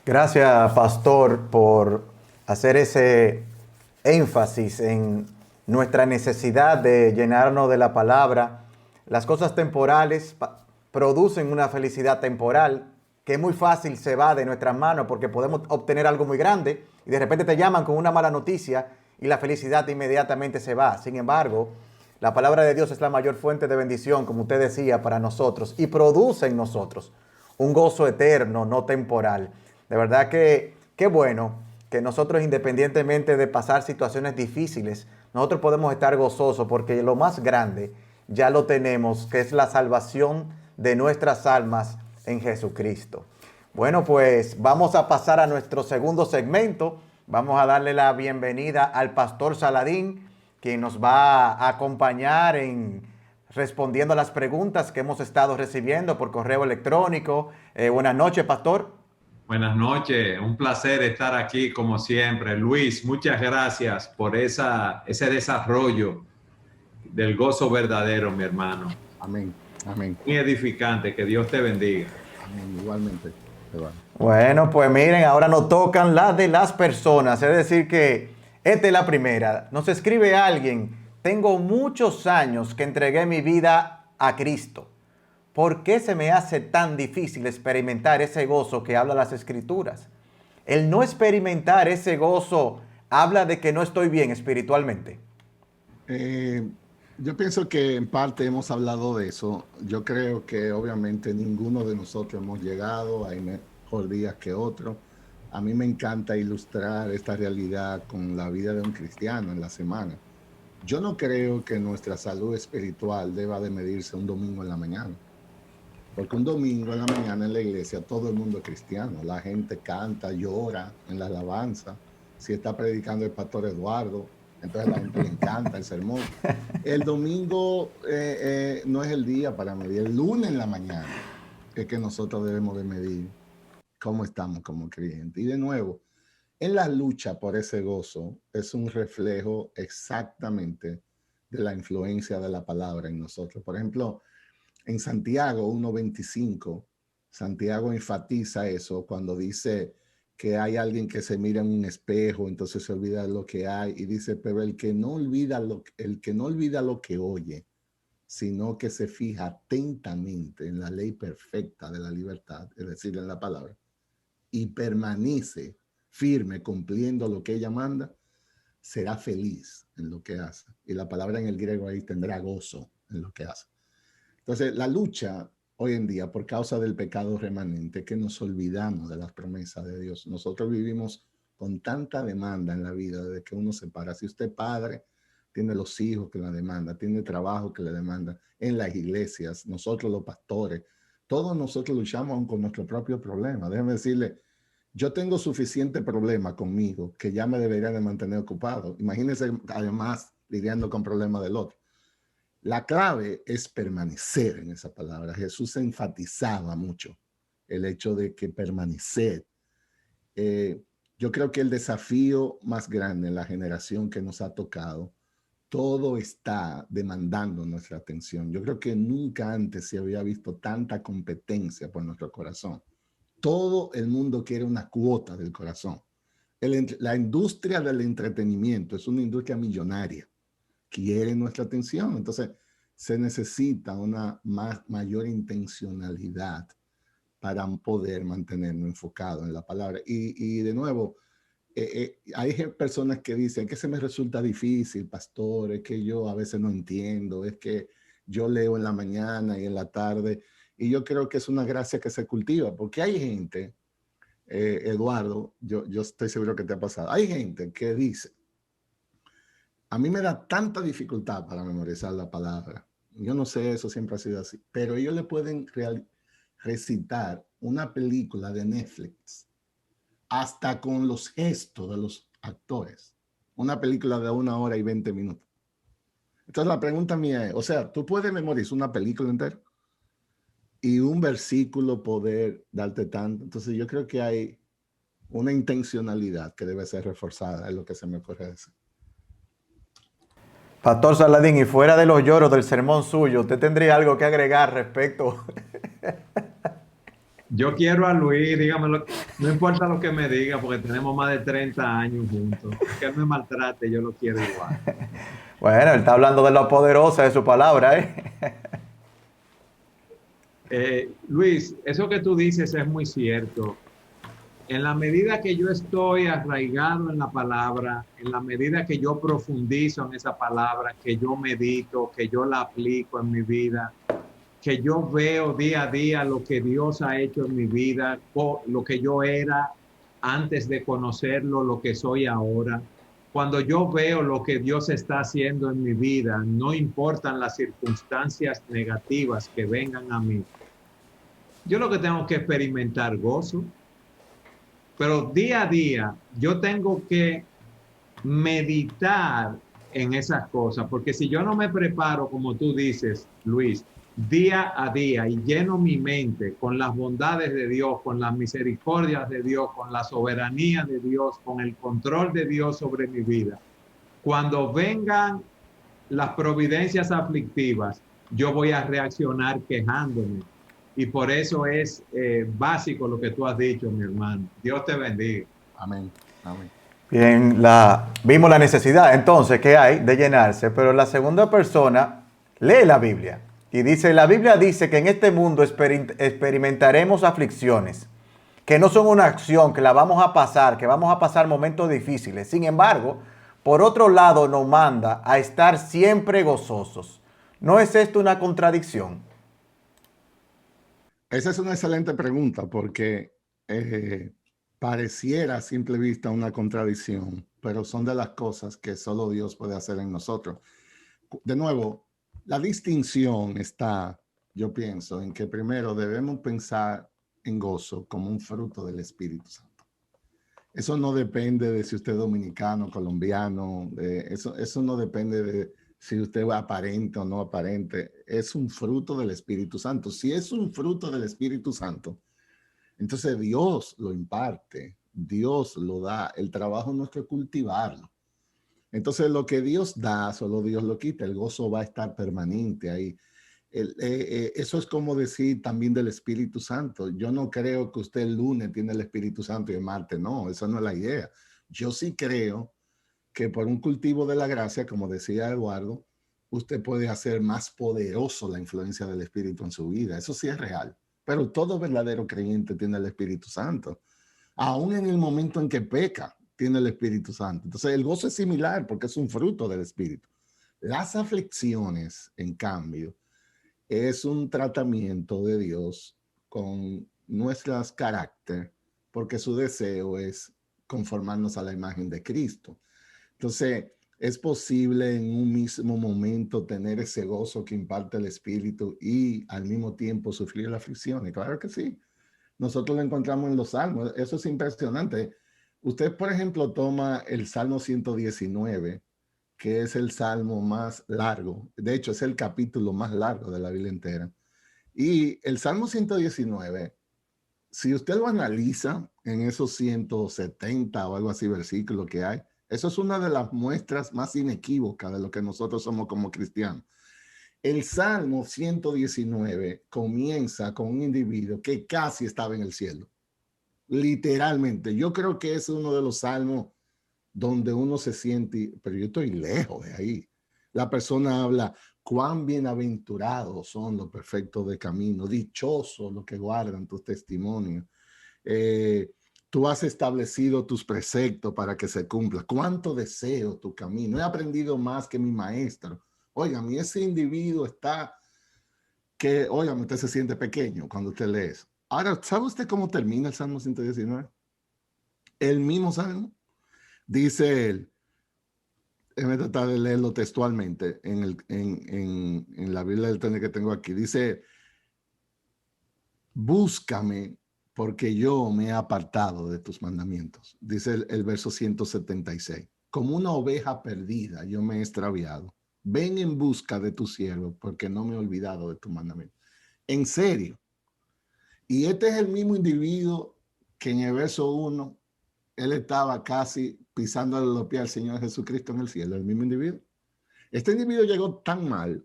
Gracias, pastor, por hacer ese énfasis en nuestra necesidad de llenarnos de la palabra. Las cosas temporales producen una felicidad temporal que muy fácil se va de nuestras manos porque podemos obtener algo muy grande y de repente te llaman con una mala noticia y la felicidad inmediatamente se va. Sin embargo, La palabra de Dios es la mayor fuente de bendición, como usted decía, para nosotros y produce en nosotros un gozo eterno, no temporal. De verdad que qué bueno que nosotros, independientemente de pasar situaciones difíciles, nosotros podemos estar gozosos porque lo más grande ya lo tenemos, que es la salvación de nuestras almas en Jesucristo. Bueno, pues vamos a pasar a nuestro segundo segmento. Vamos a darle la bienvenida al pastor Saladín, quien nos va a acompañar en respondiendo a las preguntas que hemos estado recibiendo por correo electrónico. Buenas noches, pastor. Buenas noches, un placer estar aquí como siempre. Luis, muchas gracias por ese desarrollo del gozo verdadero, mi hermano. Amén, amén. Muy edificante, que Dios te bendiga. Amén, igualmente. Bueno, pues miren, ahora nos tocan las de las personas, es decir que esta es la primera. Nos escribe alguien: tengo muchos años que entregué mi vida a Cristo. ¿Por qué se me hace tan difícil experimentar ese gozo que habla las Escrituras? El no experimentar ese gozo habla de que no estoy bien espiritualmente. Yo pienso que en parte hemos hablado de eso. Yo creo que obviamente ninguno de nosotros hemos llegado, hay mejor días que otro. A mí me encanta ilustrar esta realidad con la vida de un cristiano en la semana. Yo no creo que nuestra salud espiritual deba de medirse un domingo en la mañana. Porque un domingo en la mañana en la iglesia todo el mundo es cristiano. La gente canta, llora en la alabanza. Si está predicando el pastor Eduardo, entonces a la gente le encanta el sermón. El domingo no es el día para medir. El lunes en la mañana es que nosotros debemos de medir cómo estamos como creyentes. Y de nuevo, en la lucha por ese gozo es un reflejo exactamente de la influencia de la palabra en nosotros. Por ejemplo, en Santiago 1:25, Santiago enfatiza eso cuando dice que hay alguien que se mira en un espejo, entonces se olvida de lo que hay, y dice, pero el que no olvida lo que oye, sino que se fija atentamente en la ley perfecta de la libertad, es decir, en la palabra, y permanece firme cumpliendo lo que ella manda, será feliz en lo que hace. Y la palabra en el griego ahí tendrá gozo en lo que hace. Entonces, la lucha hoy en día por causa del pecado remanente, que nos olvidamos de las promesas de Dios. Nosotros vivimos con tanta demanda en la vida desde que uno se para. Si usted es padre, tiene los hijos que la demandan, tiene trabajo que le demandan, en las iglesias, nosotros los pastores, todos nosotros luchamos aún con nuestro propio problema. Déjeme decirle, yo tengo suficiente problema conmigo que ya me debería de mantener ocupado. Imagínense además lidiando con problemas del otro. La clave es permanecer en esa palabra. Jesús enfatizaba mucho el hecho de que permanecer. Yo creo que el desafío más grande en la generación que nos ha tocado, todo está demandando nuestra atención. Yo creo que nunca antes se había visto tanta competencia por nuestro corazón. Todo el mundo quiere una cuota del corazón. La industria del entretenimiento es una industria millonaria. Quiere nuestra atención. Entonces, se necesita una mayor intencionalidad para poder mantenernos enfocados en la palabra. Y de nuevo, hay personas que dicen que se me resulta difícil, pastor, es que yo a veces no entiendo, es que yo leo en la mañana y en la tarde, y yo creo que es una gracia que se cultiva, porque hay gente, Eduardo, yo estoy seguro que te ha pasado, hay gente que dice, a mí me da tanta dificultad para memorizar la palabra. Yo no sé, eso siempre ha sido así. Pero ellos le pueden recitar una película de Netflix hasta con los gestos de los actores. Una película de 1 hora y 20 minutos. Entonces la pregunta mía es, o sea, ¿tú puedes memorizar una película entera? Y un versículo poder darte tanto. Entonces yo creo que hay una intencionalidad que debe ser reforzada, es lo que se me ocurre decir. Pastor Saladín, y fuera de los lloros del sermón suyo, ¿usted tendría algo que agregar respecto? Yo quiero a Luis, dígamelo, no importa lo que me diga, porque tenemos más de 30 años juntos. Que él me maltrate, yo lo quiero igual. Bueno, él está hablando de lo poderosa de su palabra, Luis, eso que tú dices es muy cierto. En la medida que yo estoy arraigado en la palabra, en la medida que yo profundizo en esa palabra, que yo medito, que yo la aplico en mi vida, que yo veo día a día lo que Dios ha hecho en mi vida, lo que yo era antes de conocerlo, lo que soy ahora. Cuando yo veo lo que Dios está haciendo en mi vida, no importan las circunstancias negativas que vengan a mí, yo lo que tengo que experimentar gozo, pero día a día yo tengo que meditar en esas cosas, porque si yo no me preparo, como tú dices, Luis, día a día y lleno mi mente con las bondades de Dios, con las misericordias de Dios, con la soberanía de Dios, con el control de Dios sobre mi vida, cuando vengan las providencias aflictivas, yo voy a reaccionar quejándome. Y por eso es básico lo que tú has dicho, mi hermano. Dios te bendiga. Amén. Amén. Bien, vimos la necesidad entonces que hay de llenarse, pero la segunda persona lee la Biblia y dice, la Biblia dice que en este mundo experimentaremos aflicciones, que no son una acción, que la vamos a pasar, que vamos a pasar momentos difíciles. Sin embargo, por otro lado nos manda a estar siempre gozosos. ¿No es esto una contradicción? Esa es una excelente pregunta porque pareciera a simple vista una contradicción, pero son de las cosas que solo Dios puede hacer en nosotros. De nuevo, la distinción está, yo pienso, en que primero debemos pensar en gozo como un fruto del Espíritu Santo. Eso no depende de si usted es dominicano, colombiano, eso no depende de si usted es aparente o no aparente. Es un fruto del Espíritu Santo. Si es un fruto del Espíritu Santo, entonces Dios lo imparte, Dios lo da. El trabajo nuestro es cultivarlo. Entonces lo que Dios da, solo Dios lo quita. El gozo va a estar permanente ahí. Eso es como decir también del Espíritu Santo. Yo no creo que usted el lunes tiene el Espíritu Santo y el martes no, esa no es la idea. Yo sí creo que por un cultivo de la gracia, como decía Eduardo, usted puede hacer más poderoso la influencia del Espíritu en su vida. Eso sí es real. Pero todo verdadero creyente tiene el Espíritu Santo. Aún en el momento en que peca, tiene el Espíritu Santo. Entonces el gozo es similar porque es un fruto del Espíritu. Las aflicciones, en cambio, es un tratamiento de Dios con nuestras carácter, porque su deseo es conformarnos a la imagen de Cristo. Entonces, es posible en un mismo momento tener ese gozo que imparte el Espíritu y al mismo tiempo sufrir las aflicciones. Claro que sí. Nosotros lo encontramos en los salmos. Eso es impresionante. Usted, por ejemplo, toma el Salmo 119, que es el salmo más largo. De hecho, es el capítulo más largo de la Biblia entera. Y el Salmo 119, si usted lo analiza en esos 170 o algo así versículos que hay, eso es una de las muestras más inequívocas de lo que nosotros somos como cristianos. El Salmo 119 comienza con un individuo que casi estaba en el cielo. Literalmente. Yo creo que es uno de los salmos donde uno se siente, pero yo estoy lejos de ahí. La persona habla, cuán bienaventurados son los perfectos de camino, dichosos los que guardan tus testimonios. Tú has establecido tus preceptos para que se cumplan. Cuánto deseo tu camino. He aprendido más que mi maestro. Oigan, y ese individuo está que, oigan, usted se siente pequeño cuando usted lee eso. Ahora, ¿sabe usted cómo termina el Salmo 119? El mismo Salmo. Dice él, déjame tratar de leerlo textualmente en la Biblia del Tene que tengo aquí. Dice, búscame porque yo me he apartado de tus mandamientos. Dice el verso 176. Como una oveja perdida, yo me he extraviado. Ven en busca de tu siervo porque no me he olvidado de tu mandamiento. En serio. Y este es el mismo individuo que en el verso 1 él estaba casi pisándole los pies al Señor Jesucristo en el cielo, el mismo individuo. Este individuo llegó tan mal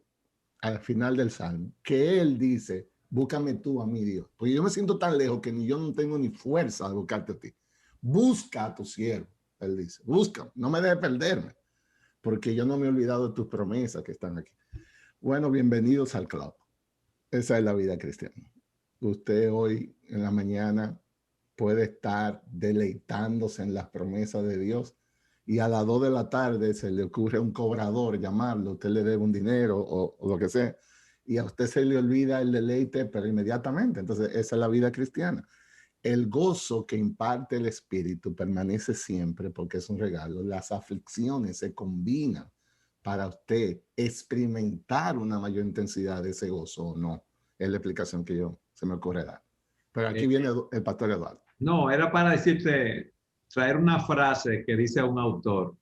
al final del Salmo que él dice, búscame tú a mí, Dios, porque yo me siento tan lejos que ni yo no tengo ni fuerza de buscarte a ti. Busca a tu siervo, él dice, busca, no me dejes perderme, porque yo no me he olvidado de tus promesas que están aquí. Bueno, bienvenidos al club. Esa es la vida cristiana. Usted hoy en la mañana puede estar deleitándose en las promesas de Dios y a las 2 de la tarde se le ocurre a un cobrador llamarlo, usted le debe un dinero o lo que sea, y a usted se le olvida el deleite, pero inmediatamente. Entonces, esa es la vida cristiana. El gozo que imparte el Espíritu permanece siempre porque es un regalo. Las aflicciones se combinan para usted experimentar una mayor intensidad de ese gozo o no. Es la explicación que se me ocurre dar. Pero aquí Eh, viene el pastor Eduardo. no, era para decirte, traer una frase que dice un autor,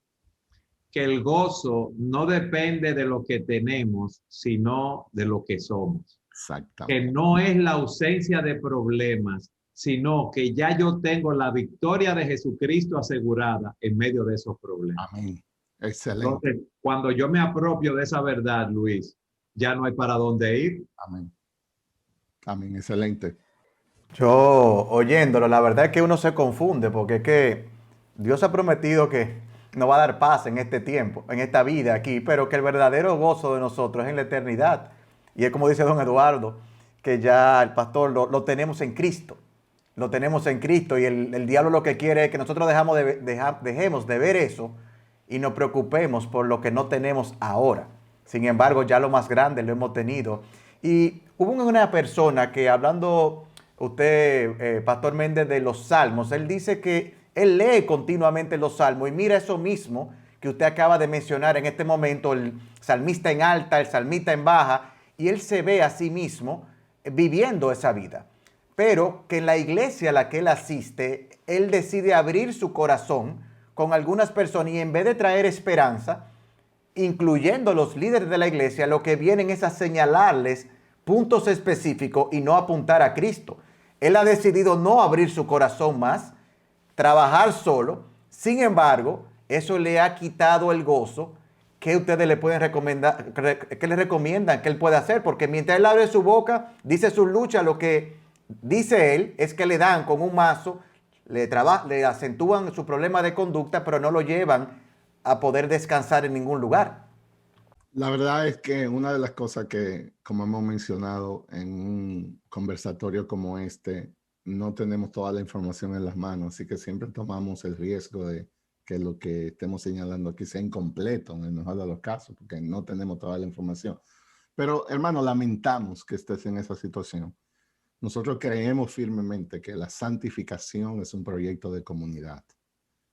que el gozo no depende de lo que tenemos, sino de lo que somos. Que Exactamente. no es la ausencia de problemas, sino que ya yo tengo la victoria de Jesucristo asegurada en medio de esos problemas. Amén. Excelente. Entonces, cuando yo me apropio de esa verdad, Luis, ya no hay para dónde ir. Amén. Amén. Excelente. Yo oyéndolo, la verdad es que uno se confunde porque es que Dios ha prometido que nos va a dar paz en este tiempo, en esta vida aquí, pero que el verdadero gozo de nosotros es en la eternidad. Y es como dice don Eduardo, que ya el pastor lo tenemos en Cristo. Lo tenemos en Cristo y el diablo lo que quiere es que nosotros dejemos de ver eso y nos preocupemos por lo que no tenemos ahora. Sin embargo, ya lo más grande lo hemos tenido. Y hubo una persona que hablando, usted, Pastor Méndez, de los salmos, él dice que él lee continuamente los salmos y mira eso mismo que usted acaba de mencionar en este momento, el salmista en alta, el salmista en baja, y él se ve a sí mismo viviendo esa vida. Pero que en la iglesia a la que él asiste, él decide abrir su corazón con algunas personas y en vez de traer esperanza, incluyendo los líderes de la iglesia, lo que vienen es a señalarles puntos específicos y no apuntar a Cristo. Él ha decidido no abrir su corazón más, trabajar solo. Sin embargo, eso le ha quitado el gozo que ustedes le pueden recomendar, que le recomiendan que él pueda hacer, porque mientras él abre su boca, dice su lucha, lo que dice él es que le dan con un mazo, le acentúan su problema de conducta, pero no lo llevan a poder descansar en ningún lugar. La verdad es que una de las cosas que, como hemos mencionado en un conversatorio como este, no tenemos toda la información en las manos, así que siempre tomamos el riesgo de que lo que estemos señalando aquí sea incompleto en el mejor de los casos, porque no tenemos toda la información. Pero, hermano, lamentamos que estés en esa situación. Nosotros creemos firmemente que la santificación es un proyecto de comunidad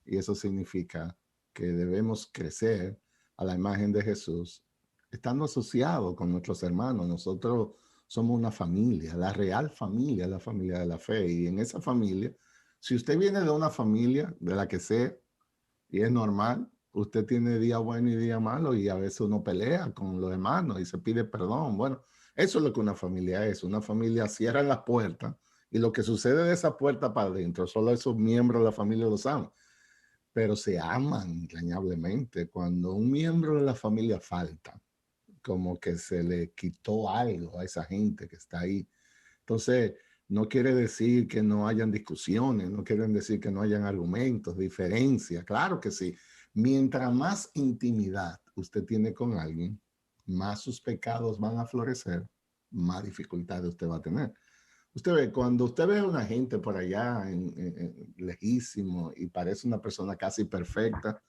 y eso significa que debemos crecer a la imagen de Jesús estando asociados con nuestros hermanos. Nosotros somos una familia, la real familia, la familia de la fe. Y en esa familia, si usted viene de una familia, de la que sea, y es normal, usted tiene día bueno y día malo, y a veces uno pelea con los hermanos y se pide perdón. Bueno, eso es lo que una familia es. Una familia cierra las puertas y lo que sucede de esa puerta para adentro, solo esos miembros de la familia lo saben, pero se aman entrañablemente. Cuando un miembro de la familia falta, como que se le quitó algo a esa gente que está ahí. Entonces, no quiere decir que no hayan discusiones, no quiere decir que no hayan argumentos, diferencias. Claro que sí. Mientras más intimidad usted tiene con alguien, más sus pecados van a florecer, más dificultades usted va a tener. Usted ve, cuando usted ve a una gente por allá lejísimo y parece una persona casi perfecta,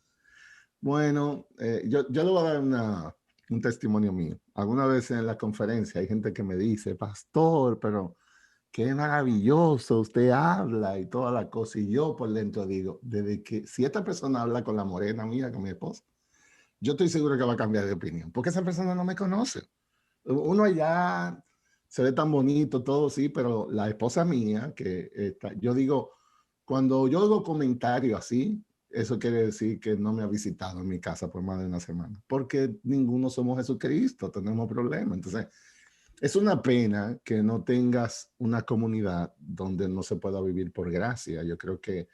bueno, yo le voy a dar un testimonio mío. Alguna vez en la conferencia hay gente que me dice, pastor, pero qué maravilloso, usted habla y toda la cosa. Y yo por dentro digo, desde que si esta persona habla con la morena mía, con mi esposa, yo estoy seguro que va a cambiar de opinión, porque esa persona no me conoce. Uno allá se ve tan bonito, todo sí, pero la esposa mía, que está, yo digo, cuando yo hago comentarios así, eso quiere decir que no me ha visitado en mi casa por más de una semana, porque ninguno somos Jesucristo, tenemos problemas. Entonces, es una pena que no tengas una comunidad donde no se pueda vivir por gracia. Yo creo que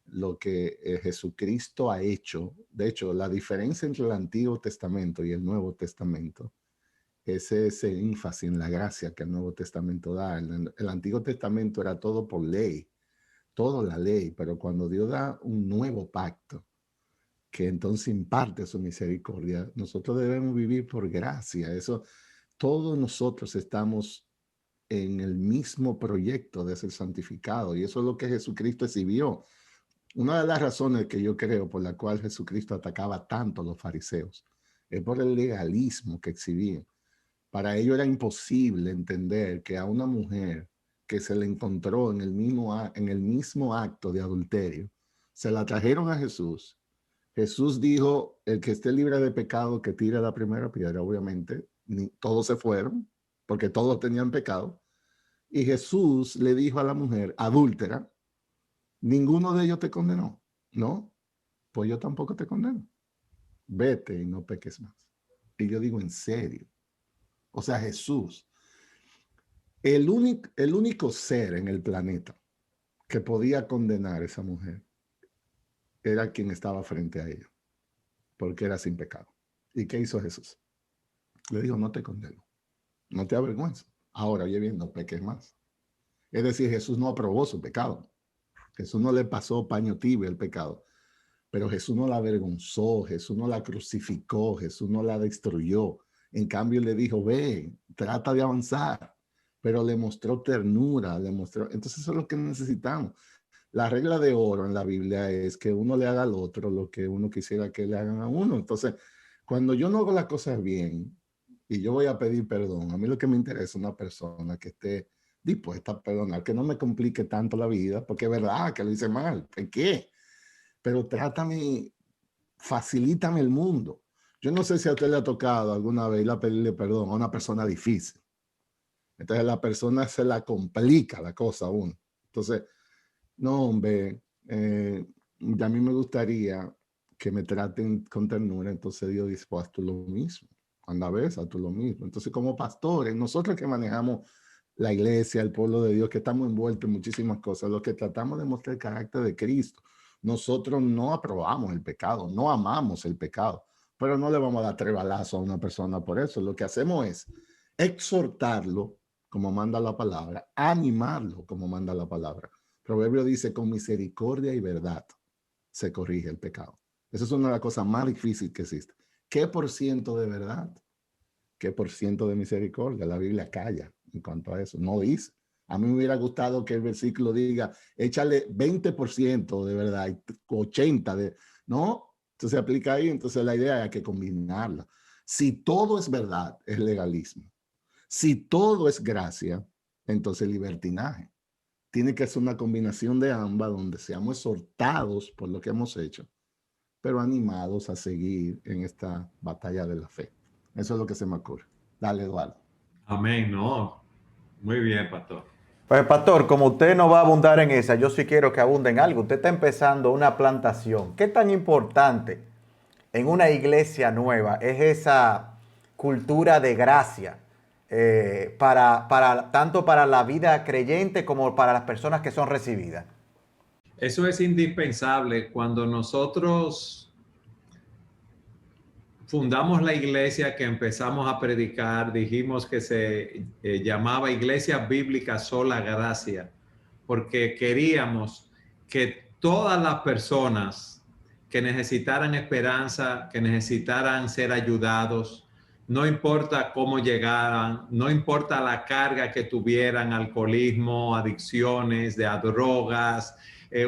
lo que Jesucristo ha hecho, de hecho, la diferencia entre el Antiguo Testamento y el Nuevo Testamento es ese énfasis en la gracia que el Nuevo Testamento da. El Antiguo Testamento era todo por ley, toda la ley, pero cuando Dios da un nuevo pacto, que entonces imparte su misericordia, nosotros debemos vivir por gracia. Eso, todos nosotros estamos en el mismo proyecto de ser santificado. Y eso es lo que Jesucristo exhibió. Una de las razones que yo creo por la cual Jesucristo atacaba tanto a los fariseos es por el legalismo que exhibían. Para ellos era imposible entender que a una mujer que se le encontró en el mismo acto de adulterio, se la trajeron a Jesús. Jesús dijo, el que esté libre de pecado, que tire la primera piedra. Obviamente, todos se fueron, porque todos tenían pecado. Y Jesús le dijo a la mujer adúltera, ninguno de ellos te condenó. No, pues yo tampoco te condeno. Vete y no peques más. Y yo digo, en serio. O sea, Jesús, el único ser en el planeta que podía condenar a esa mujer era quien estaba frente a ella, porque era sin pecado. ¿Y qué hizo Jesús? Le dijo, no te condeno, no te avergüences. Ahora, oye bien, no peques más. Es decir, Jesús no aprobó su pecado. Jesús no le pasó paño tibio el pecado, pero Jesús no la avergonzó, Jesús no la crucificó, Jesús no la destruyó. En cambio, le dijo, ve, trata de avanzar, pero le mostró ternura, le mostró. Entonces, eso es lo que necesitamos. La regla de oro en la Biblia es que uno le haga al otro lo que uno quisiera que le hagan a uno. Entonces, cuando yo no hago las cosas bien y yo voy a pedir perdón, a mí lo que me interesa es una persona que esté dispuesta a perdonar, que no me complique tanto la vida, porque es verdad que lo hice mal. ¿Por qué? Pero trátame, facilítame el mundo. Yo no sé si a usted le ha tocado alguna vez ir a pedirle perdón a una persona difícil. Entonces la persona se la complica la cosa a uno. Entonces, no, hombre, a mí me gustaría que me traten con ternura. Entonces Dios dice, pues haz tú lo mismo. Anda, ves, haz tú lo mismo. Entonces, como pastores, nosotros que manejamos la iglesia, el pueblo de Dios, que estamos envueltos en muchísimas cosas, los que tratamos de mostrar el carácter de Cristo, nosotros no aprobamos el pecado, no amamos el pecado, pero no le vamos a dar tres balazos a una persona por eso. Lo que hacemos es exhortarlo, como manda la palabra, animarlo, como manda la palabra. Proverbio dice, con misericordia y verdad se corrige el pecado. Esa es una de las cosas más difíciles que existe. ¿Qué por ciento de verdad? ¿Qué por ciento de misericordia? La Biblia calla en cuanto a eso, no dice. A mí me hubiera gustado que el versículo diga, échale 20% de verdad, 80% de... No, entonces se aplica ahí, entonces la idea es que combinarla. Si todo es verdad, es legalismo. Si todo es gracia, entonces libertinaje. Tiene que ser una combinación de ambas, donde seamos exhortados por lo que hemos hecho, pero animados a seguir en esta batalla de la fe. Eso es lo que se me ocurre. Dale, Eduardo. Amén, no. Muy bien, pastor. Pues pastor, como usted no va a abundar en esa, yo sí quiero que abunde en algo. Usted está empezando una plantación. ¿Qué tan importante en una iglesia nueva es esa cultura de gracia tanto para la vida creyente como para las personas que son recibidas? Eso es indispensable. Cuando nosotros fundamos la iglesia, que empezamos a predicar, dijimos que se llamaba Iglesia Bíblica Sola Gracia, porque queríamos que todas las personas que necesitaran esperanza, que necesitaran ser ayudados, no importa cómo llegaran, no importa la carga que tuvieran, alcoholismo, adicciones, de drogas,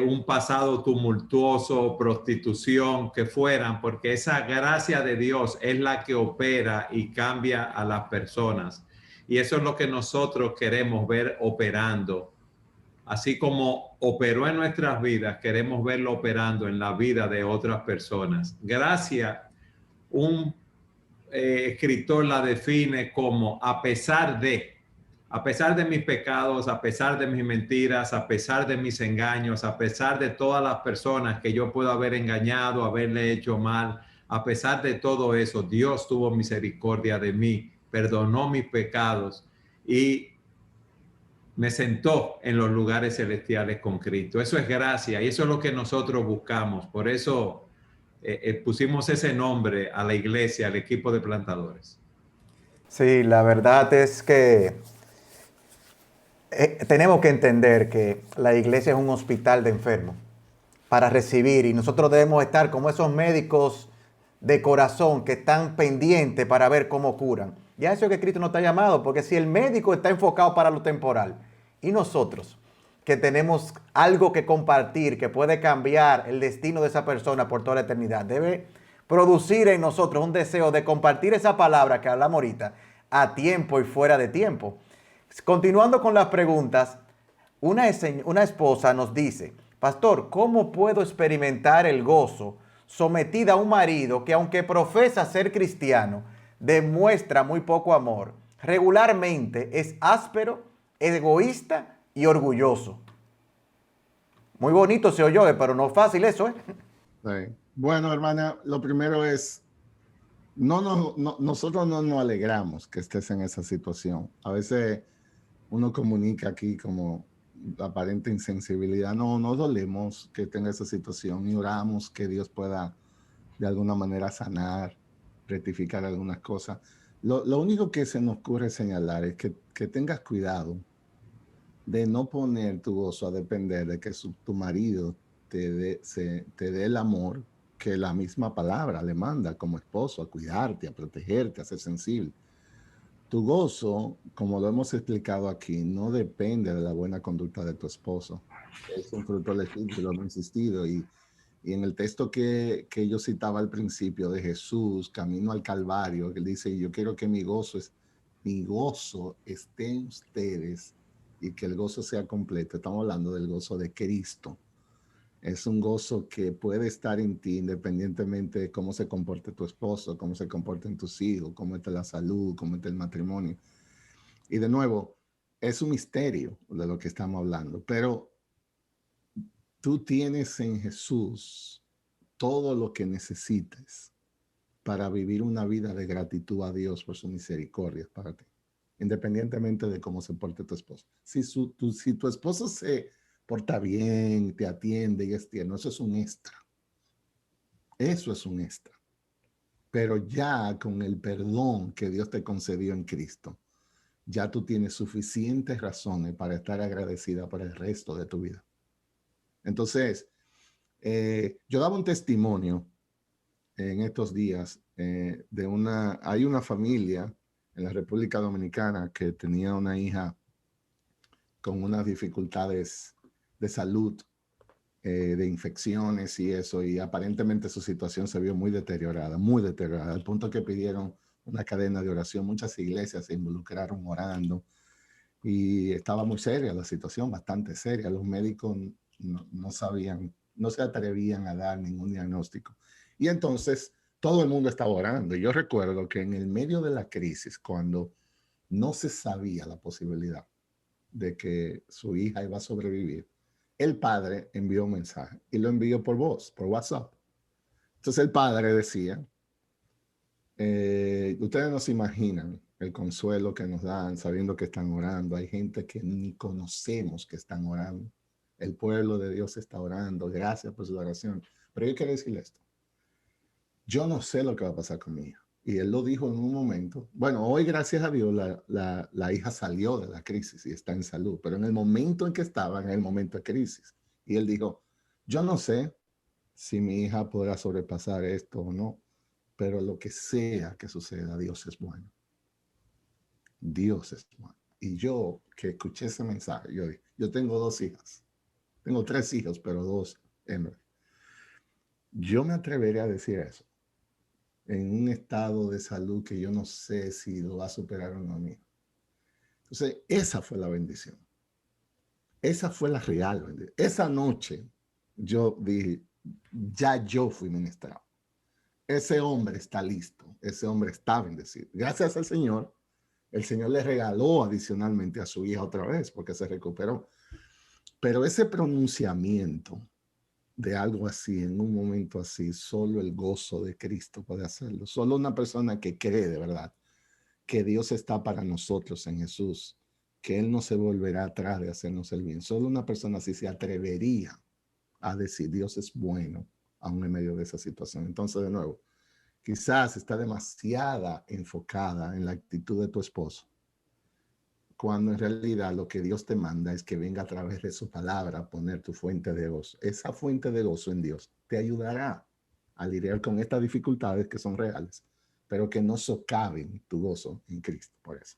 un pasado tumultuoso, prostitución, que fueran, porque esa gracia de Dios es la que opera y cambia a las personas. Y eso es lo que nosotros queremos ver operando. Así como operó en nuestras vidas, queremos verlo operando en la vida de otras personas. Gracia, un escritor la define como a pesar de mis pecados, a pesar de mis mentiras, a pesar de mis engaños, a pesar de todas las personas que yo puedo haber engañado, haberle hecho mal, a pesar de todo eso, Dios tuvo misericordia de mí, perdonó mis pecados y me sentó en los lugares celestiales con Cristo. Eso es gracia y eso es lo que nosotros buscamos. Por eso pusimos ese nombre a la iglesia, al equipo de plantadores. Sí, la verdad es que tenemos que entender que la iglesia es un hospital de enfermos para recibir, y nosotros debemos estar como esos médicos de corazón que están pendientes para ver cómo curan. Ya eso es que Cristo nos está llamado, porque si el médico está enfocado para lo temporal y nosotros que tenemos algo que compartir, que puede cambiar el destino de esa persona por toda la eternidad, debe producir en nosotros un deseo de compartir esa palabra que hablamos ahorita a tiempo y fuera de tiempo. Continuando con las preguntas, una esposa nos dice, pastor, ¿cómo puedo experimentar el gozo sometida a un marido que aunque profesa ser cristiano, demuestra muy poco amor? Regularmente es áspero, egoísta y orgulloso. Muy bonito se oyó, pero no fácil eso, ¿eh? Sí. Bueno, hermana, lo primero es, nosotros no nos alegramos que estés en esa situación. A veces uno comunica aquí como aparente insensibilidad. No, no dolemos que tenga esa situación y oramos que Dios pueda de alguna manera sanar, rectificar algunas cosas. Lo único que se nos ocurre señalar es que tengas cuidado de no poner tu gozo a depender de que tu marido te dé el amor que la misma palabra le manda como esposo, a cuidarte, a protegerte, a ser sensible. Tu gozo, como lo hemos explicado aquí, no depende de la buena conducta de tu esposo. Es un fruto del Espíritu, lo hemos insistido. Y en el texto que yo citaba al principio de Jesús, camino al Calvario, que él dice, yo quiero que mi gozo esté en ustedes y que el gozo sea completo. Estamos hablando del gozo de Cristo. Es un gozo que puede estar en ti independientemente de cómo se comporte tu esposo, cómo se comporten tus hijos, cómo está la salud, cómo está el matrimonio. Y de nuevo, es un misterio de lo que estamos hablando, pero tú tienes en Jesús todo lo que necesites para vivir una vida de gratitud a Dios por su misericordia para ti, independientemente de cómo se porte tu esposo. Si tu esposo se porta bien, te atiende y es tierno, eso es un extra. Eso es un extra. Pero ya con el perdón que Dios te concedió en Cristo, ya tú tienes suficientes razones para estar agradecida por el resto de tu vida. Entonces, yo daba un testimonio en estos días hay una familia en la República Dominicana que tenía una hija con unas dificultades de salud, de infecciones y eso, y aparentemente su situación se vio muy deteriorada, al punto que pidieron una cadena de oración. Muchas iglesias se involucraron orando y estaba muy seria la situación, bastante seria. Los médicos no sabían, no se atrevían a dar ningún diagnóstico. Y entonces todo el mundo estaba orando. Y yo recuerdo que en el medio de la crisis, cuando no se sabía la posibilidad de que su hija iba a sobrevivir, el padre envió un mensaje y lo envió por voz, por WhatsApp. Entonces el padre decía, ustedes no se imaginan el consuelo que nos dan sabiendo que están orando. Hay gente que ni conocemos que están orando. El pueblo de Dios está orando. Gracias por su oración. Pero yo quiero decirle esto. Yo no sé lo que va a pasar con mi hija. Y él lo dijo en un momento. Bueno, hoy, gracias a Dios, la hija salió de la crisis y está en salud. Pero en el momento en que estaba, en el momento de crisis. Y él dijo, yo no sé si mi hija podrá sobrepasar esto o no. Pero lo que sea que suceda, Dios es bueno. Dios es bueno. Y yo que escuché ese mensaje, yo tengo 2 hijas. Tengo 3 hijos, pero 2 hembras. Yo me atrevería a decir eso en un estado de salud que yo no sé si lo va a superar o no a mí. Entonces, esa fue la bendición. Esa fue la real bendición. Esa noche yo dije, ya yo fui ministrado. Ese hombre está listo. Ese hombre está bendecido. Gracias al Señor, el Señor le regaló adicionalmente a su hija otra vez porque se recuperó. Pero ese pronunciamiento de algo así, en un momento así, solo el gozo de Cristo puede hacerlo. Solo una persona que cree de verdad que Dios está para nosotros en Jesús, que Él no se volverá atrás de hacernos el bien. Solo una persona así se atrevería a decir Dios es bueno, aún en medio de esa situación. Entonces, de nuevo, quizás está demasiada enfocada en la actitud de tu esposo, cuando en realidad lo que Dios te manda es que venga a través de su palabra a poner tu fuente de gozo. Esa fuente de gozo en Dios te ayudará a lidiar con estas dificultades que son reales, pero que no socaven tu gozo en Cristo por eso.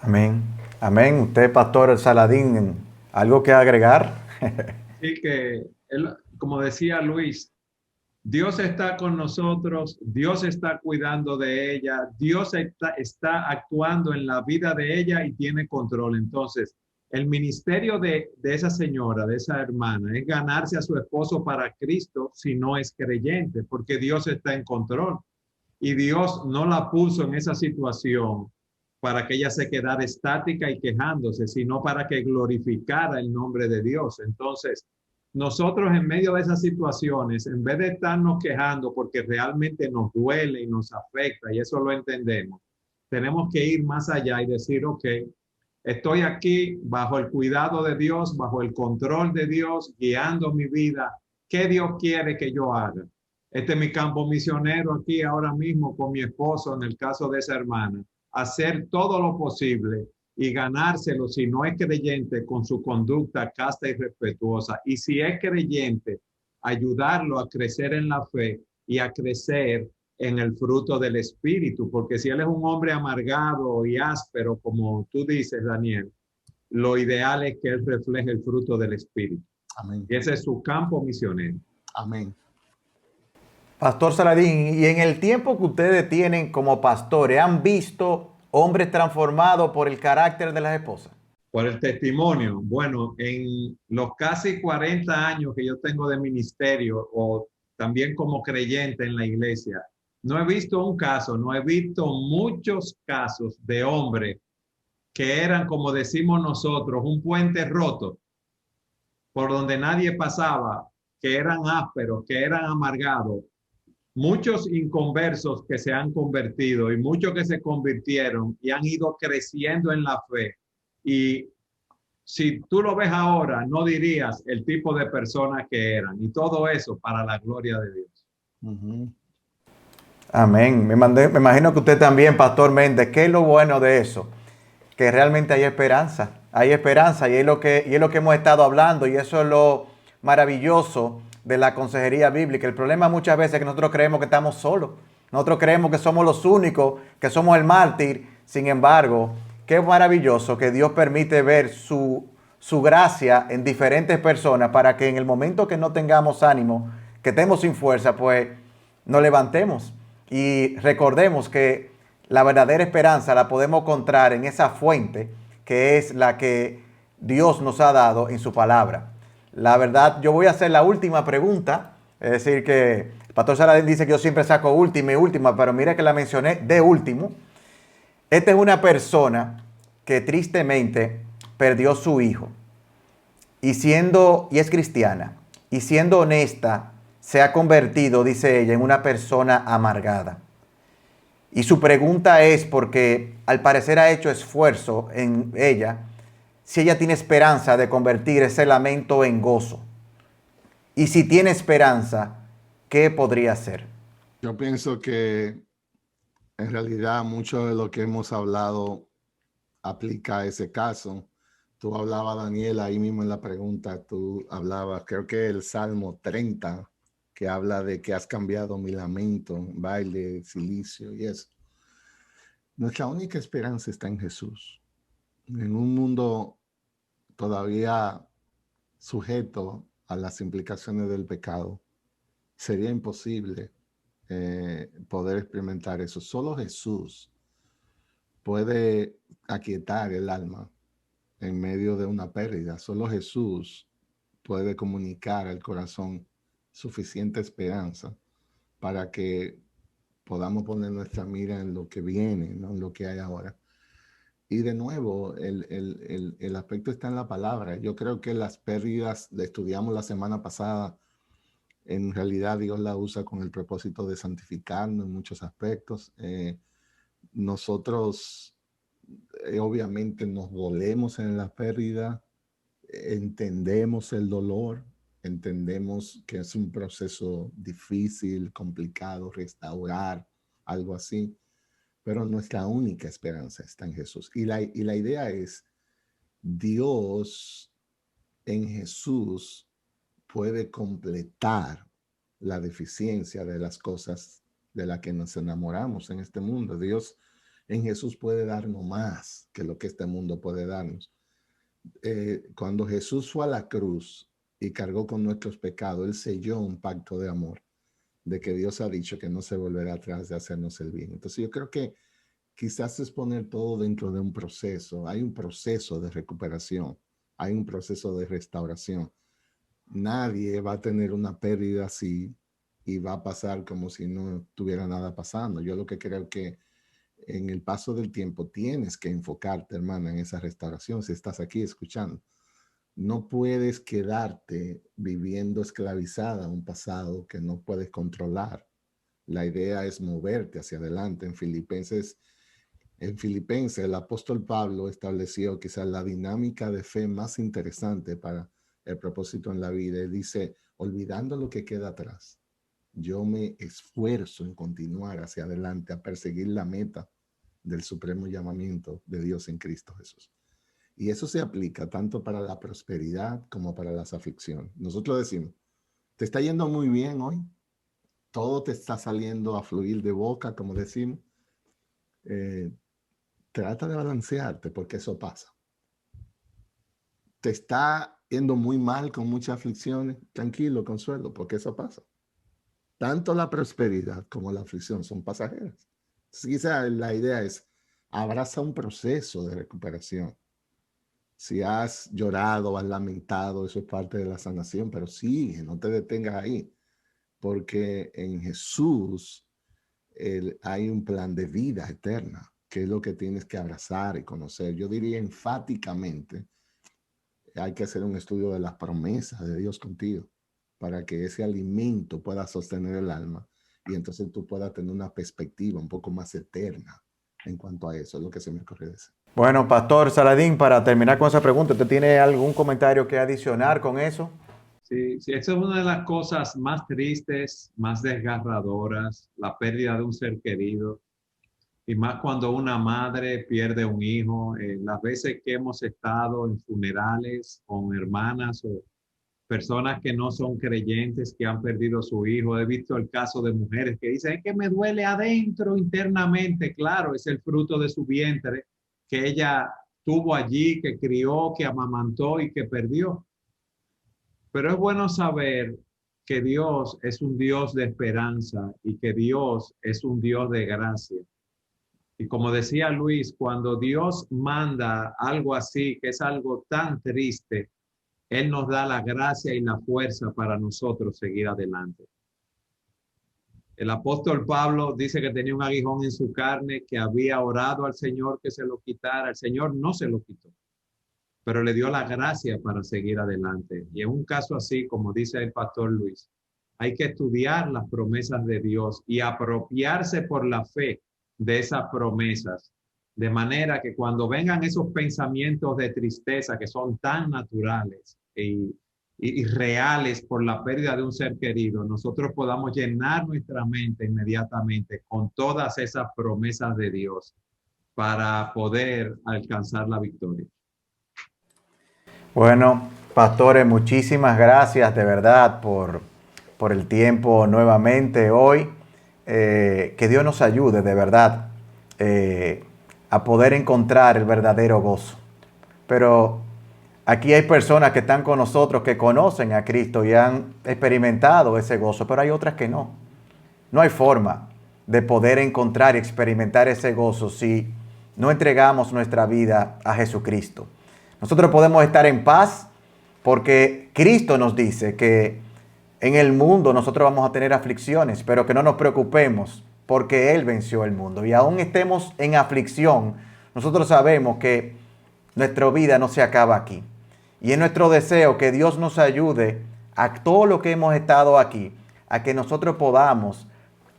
Amén. Amén. Usted, Pastor Saladín, ¿algo que agregar? Sí, que como decía Luis, Dios está con nosotros, Dios está cuidando de ella, Dios está actuando en la vida de ella y tiene control. Entonces, el ministerio de esa señora, de esa hermana, es ganarse a su esposo para Cristo si no es creyente, porque Dios está en control. Y Dios no la puso en esa situación para que ella se quedara estática y quejándose, sino para que glorificara el nombre de Dios. Entonces, nosotros en medio de esas situaciones, en vez de estarnos quejando porque realmente nos duele y nos afecta, y eso lo entendemos, tenemos que ir más allá y decir, ok, estoy aquí bajo el cuidado de Dios, bajo el control de Dios, guiando mi vida. ¿Qué Dios quiere que yo haga? Este es mi campo misionero aquí ahora mismo con mi esposo, en el caso de esa hermana. Hacer todo lo posible y ganárselo si no es creyente con su conducta casta y respetuosa. Y si es creyente, ayudarlo a crecer en la fe y a crecer en el fruto del Espíritu, porque si él es un hombre amargado y áspero, como tú dices, Daniel, lo ideal es que él refleje el fruto del Espíritu. Amén. Y ese es su campo misionero. Amén. Pastor Saladín, y en el tiempo que ustedes tienen como pastores, ¿han visto hombres transformados por el carácter de las esposas? Por el testimonio, bueno, en los casi 40 años que yo tengo de ministerio o también como creyente en la iglesia, no he visto un caso, no he visto muchos casos de hombres que eran, como decimos nosotros, un puente roto por donde nadie pasaba, que eran ásperos, que eran amargados. Muchos inconversos que se han convertido y muchos que se convirtieron y han ido creciendo en la fe. Y si tú lo ves ahora, no dirías el tipo de personas que eran. Y todo eso para la gloria de Dios. Ujú. Amén. Me imagino que usted también, Pastor Méndez, ¿qué es lo bueno de eso? Que realmente hay esperanza. Hay esperanza y es lo que hemos estado hablando y eso es lo maravilloso de la consejería bíblica. El problema muchas veces es que nosotros creemos que estamos solos. Nosotros creemos que somos los únicos, que somos el mártir. Sin embargo, qué maravilloso que Dios permite ver su gracia en diferentes personas para que en el momento que no tengamos ánimo, que estemos sin fuerza, pues nos levantemos y recordemos que la verdadera esperanza la podemos encontrar en esa fuente que es la que Dios nos ha dado en su palabra. La verdad, yo voy a hacer la última pregunta, es decir que el Pastor Saladín dice que yo siempre saco última y última, pero mire que la mencioné de último. Esta es una persona que tristemente perdió su hijo y es cristiana y siendo honesta se ha convertido, dice ella, en una persona amargada. Y su pregunta es porque al parecer ha hecho esfuerzo en ella, si ella tiene esperanza de convertir ese lamento en gozo. Y si tiene esperanza, ¿qué podría hacer? Yo pienso que en realidad mucho de lo que hemos hablado aplica a ese caso. Tú hablabas, Daniel, ahí mismo en la pregunta, tú hablabas, creo que el Salmo 30, que habla de que has cambiado mi lamento, baile, silicio y eso. Nuestra única esperanza está en Jesús. En un mundo todavía sujeto a las implicaciones del pecado, sería imposible poder experimentar eso. Solo Jesús puede aquietar el alma en medio de una pérdida. Solo Jesús puede comunicar al corazón suficiente esperanza para que podamos poner nuestra mira en lo que viene, no en lo que hay ahora. Y de nuevo, el aspecto está en la palabra. Yo creo que las pérdidas, estudiamos la semana pasada, en realidad Dios la usa con el propósito de santificarnos en muchos aspectos. Nosotros obviamente nos dolemos en la pérdida, entendemos el dolor, entendemos que es un proceso difícil, complicado, restaurar, algo así, pero nuestra única esperanza está en Jesús. Y la idea es, Dios en Jesús puede completar la deficiencia de las cosas de la que nos enamoramos en este mundo. Dios en Jesús puede darnos más que lo que este mundo puede darnos. Cuando Jesús fue a la cruz y cargó con nuestros pecados, Él selló un pacto de amor, de que Dios ha dicho que no se volverá atrás de hacernos el bien. Entonces yo creo que quizás es poner todo dentro de un proceso. Hay un proceso de recuperación, hay un proceso de restauración. Nadie va a tener una pérdida así y va a pasar como si no tuviera nada pasando. Yo lo que creo que en el paso del tiempo tienes que enfocarte, hermana, en esa restauración. Si estás aquí escuchando, no puedes quedarte viviendo esclavizada a un pasado que no puedes controlar. La idea es moverte hacia adelante. En Filipenses, el apóstol Pablo estableció quizás la dinámica de fe más interesante para el propósito en la vida. Él dice, olvidando lo que queda atrás, yo me esfuerzo en continuar hacia adelante a perseguir la meta del supremo llamamiento de Dios en Cristo Jesús. Y eso se aplica tanto para la prosperidad como para las aflicciones. Nosotros decimos, te está yendo muy bien hoy, todo te está saliendo a fluir de boca, como decimos. Trata de balancearte porque eso pasa. Te está yendo muy mal con muchas aflicciones, tranquilo, consuelo, porque eso pasa. Tanto la prosperidad como la aflicción son pasajeras. Quizá la idea es, abraza un proceso de recuperación. Si has llorado, has lamentado, eso es parte de la sanación, pero sigue, no te detengas ahí, porque en Jesús hay un plan de vida eterna, que es lo que tienes que abrazar y conocer. Yo diría enfáticamente, hay que hacer un estudio de las promesas de Dios contigo, para que ese alimento pueda sostener el alma y entonces tú puedas tener una perspectiva un poco más eterna en cuanto a eso. Es lo que se me ocurre decir. Bueno, Pastor Saladín, para terminar con esa pregunta, ¿usted tiene algún comentario que adicionar con eso? Sí, sí, esa es una de las cosas más tristes, más desgarradoras, la pérdida de un ser querido. Y más cuando una madre pierde un hijo. Las veces que hemos estado en funerales con hermanas o personas que no son creyentes que han perdido su hijo. He visto el caso de mujeres que dicen, es que me duele adentro internamente. Claro, es el fruto de su vientre que ella tuvo allí, que crió, que amamantó y que perdió. Pero es bueno saber que Dios es un Dios de esperanza y que Dios es un Dios de gracia. Y como decía Luis, cuando Dios manda algo así, que es algo tan triste, Él nos da la gracia y la fuerza para nosotros seguir adelante. El apóstol Pablo dice que tenía un aguijón en su carne, que había orado al Señor que se lo quitara. El Señor no se lo quitó, pero le dio la gracia para seguir adelante. Y en un caso así, como dice el pastor Luis, hay que estudiar las promesas de Dios y apropiarse por la fe de esas promesas, de manera que cuando vengan esos pensamientos de tristeza que son tan naturales y reales por la pérdida de un ser querido, nosotros podamos llenar nuestra mente inmediatamente con todas esas promesas de Dios para poder alcanzar la victoria. Bueno, pastores, muchísimas gracias de verdad por el tiempo nuevamente hoy. Que Dios nos ayude de verdad a poder encontrar el verdadero gozo. Pero aquí hay personas que están con nosotros que conocen a Cristo y han experimentado ese gozo, pero hay otras que no. No hay forma de poder encontrar y experimentar ese gozo si no entregamos nuestra vida a Jesucristo. Nosotros podemos estar en paz porque Cristo nos dice que en el mundo nosotros vamos a tener aflicciones, pero que no nos preocupemos porque Él venció el mundo. Y aún estemos en aflicción, nosotros sabemos que nuestra vida no se acaba aquí. Y es nuestro deseo que Dios nos ayude a todo lo que hemos estado aquí, a que nosotros podamos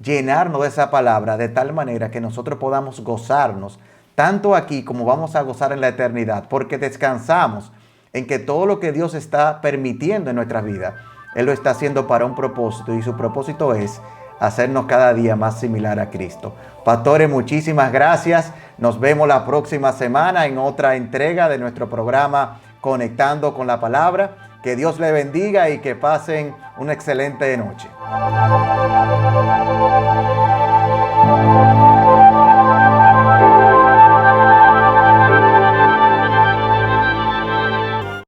llenarnos de esa palabra de tal manera que nosotros podamos gozarnos, tanto aquí como vamos a gozar en la eternidad, porque descansamos en que todo lo que Dios está permitiendo en nuestra vida, Él lo está haciendo para un propósito y su propósito es hacernos cada día más similar a Cristo. Pastores, muchísimas gracias. Nos vemos la próxima semana en otra entrega de nuestro programa Conectando con la Palabra. Que Dios le bendiga y que pasen una excelente noche.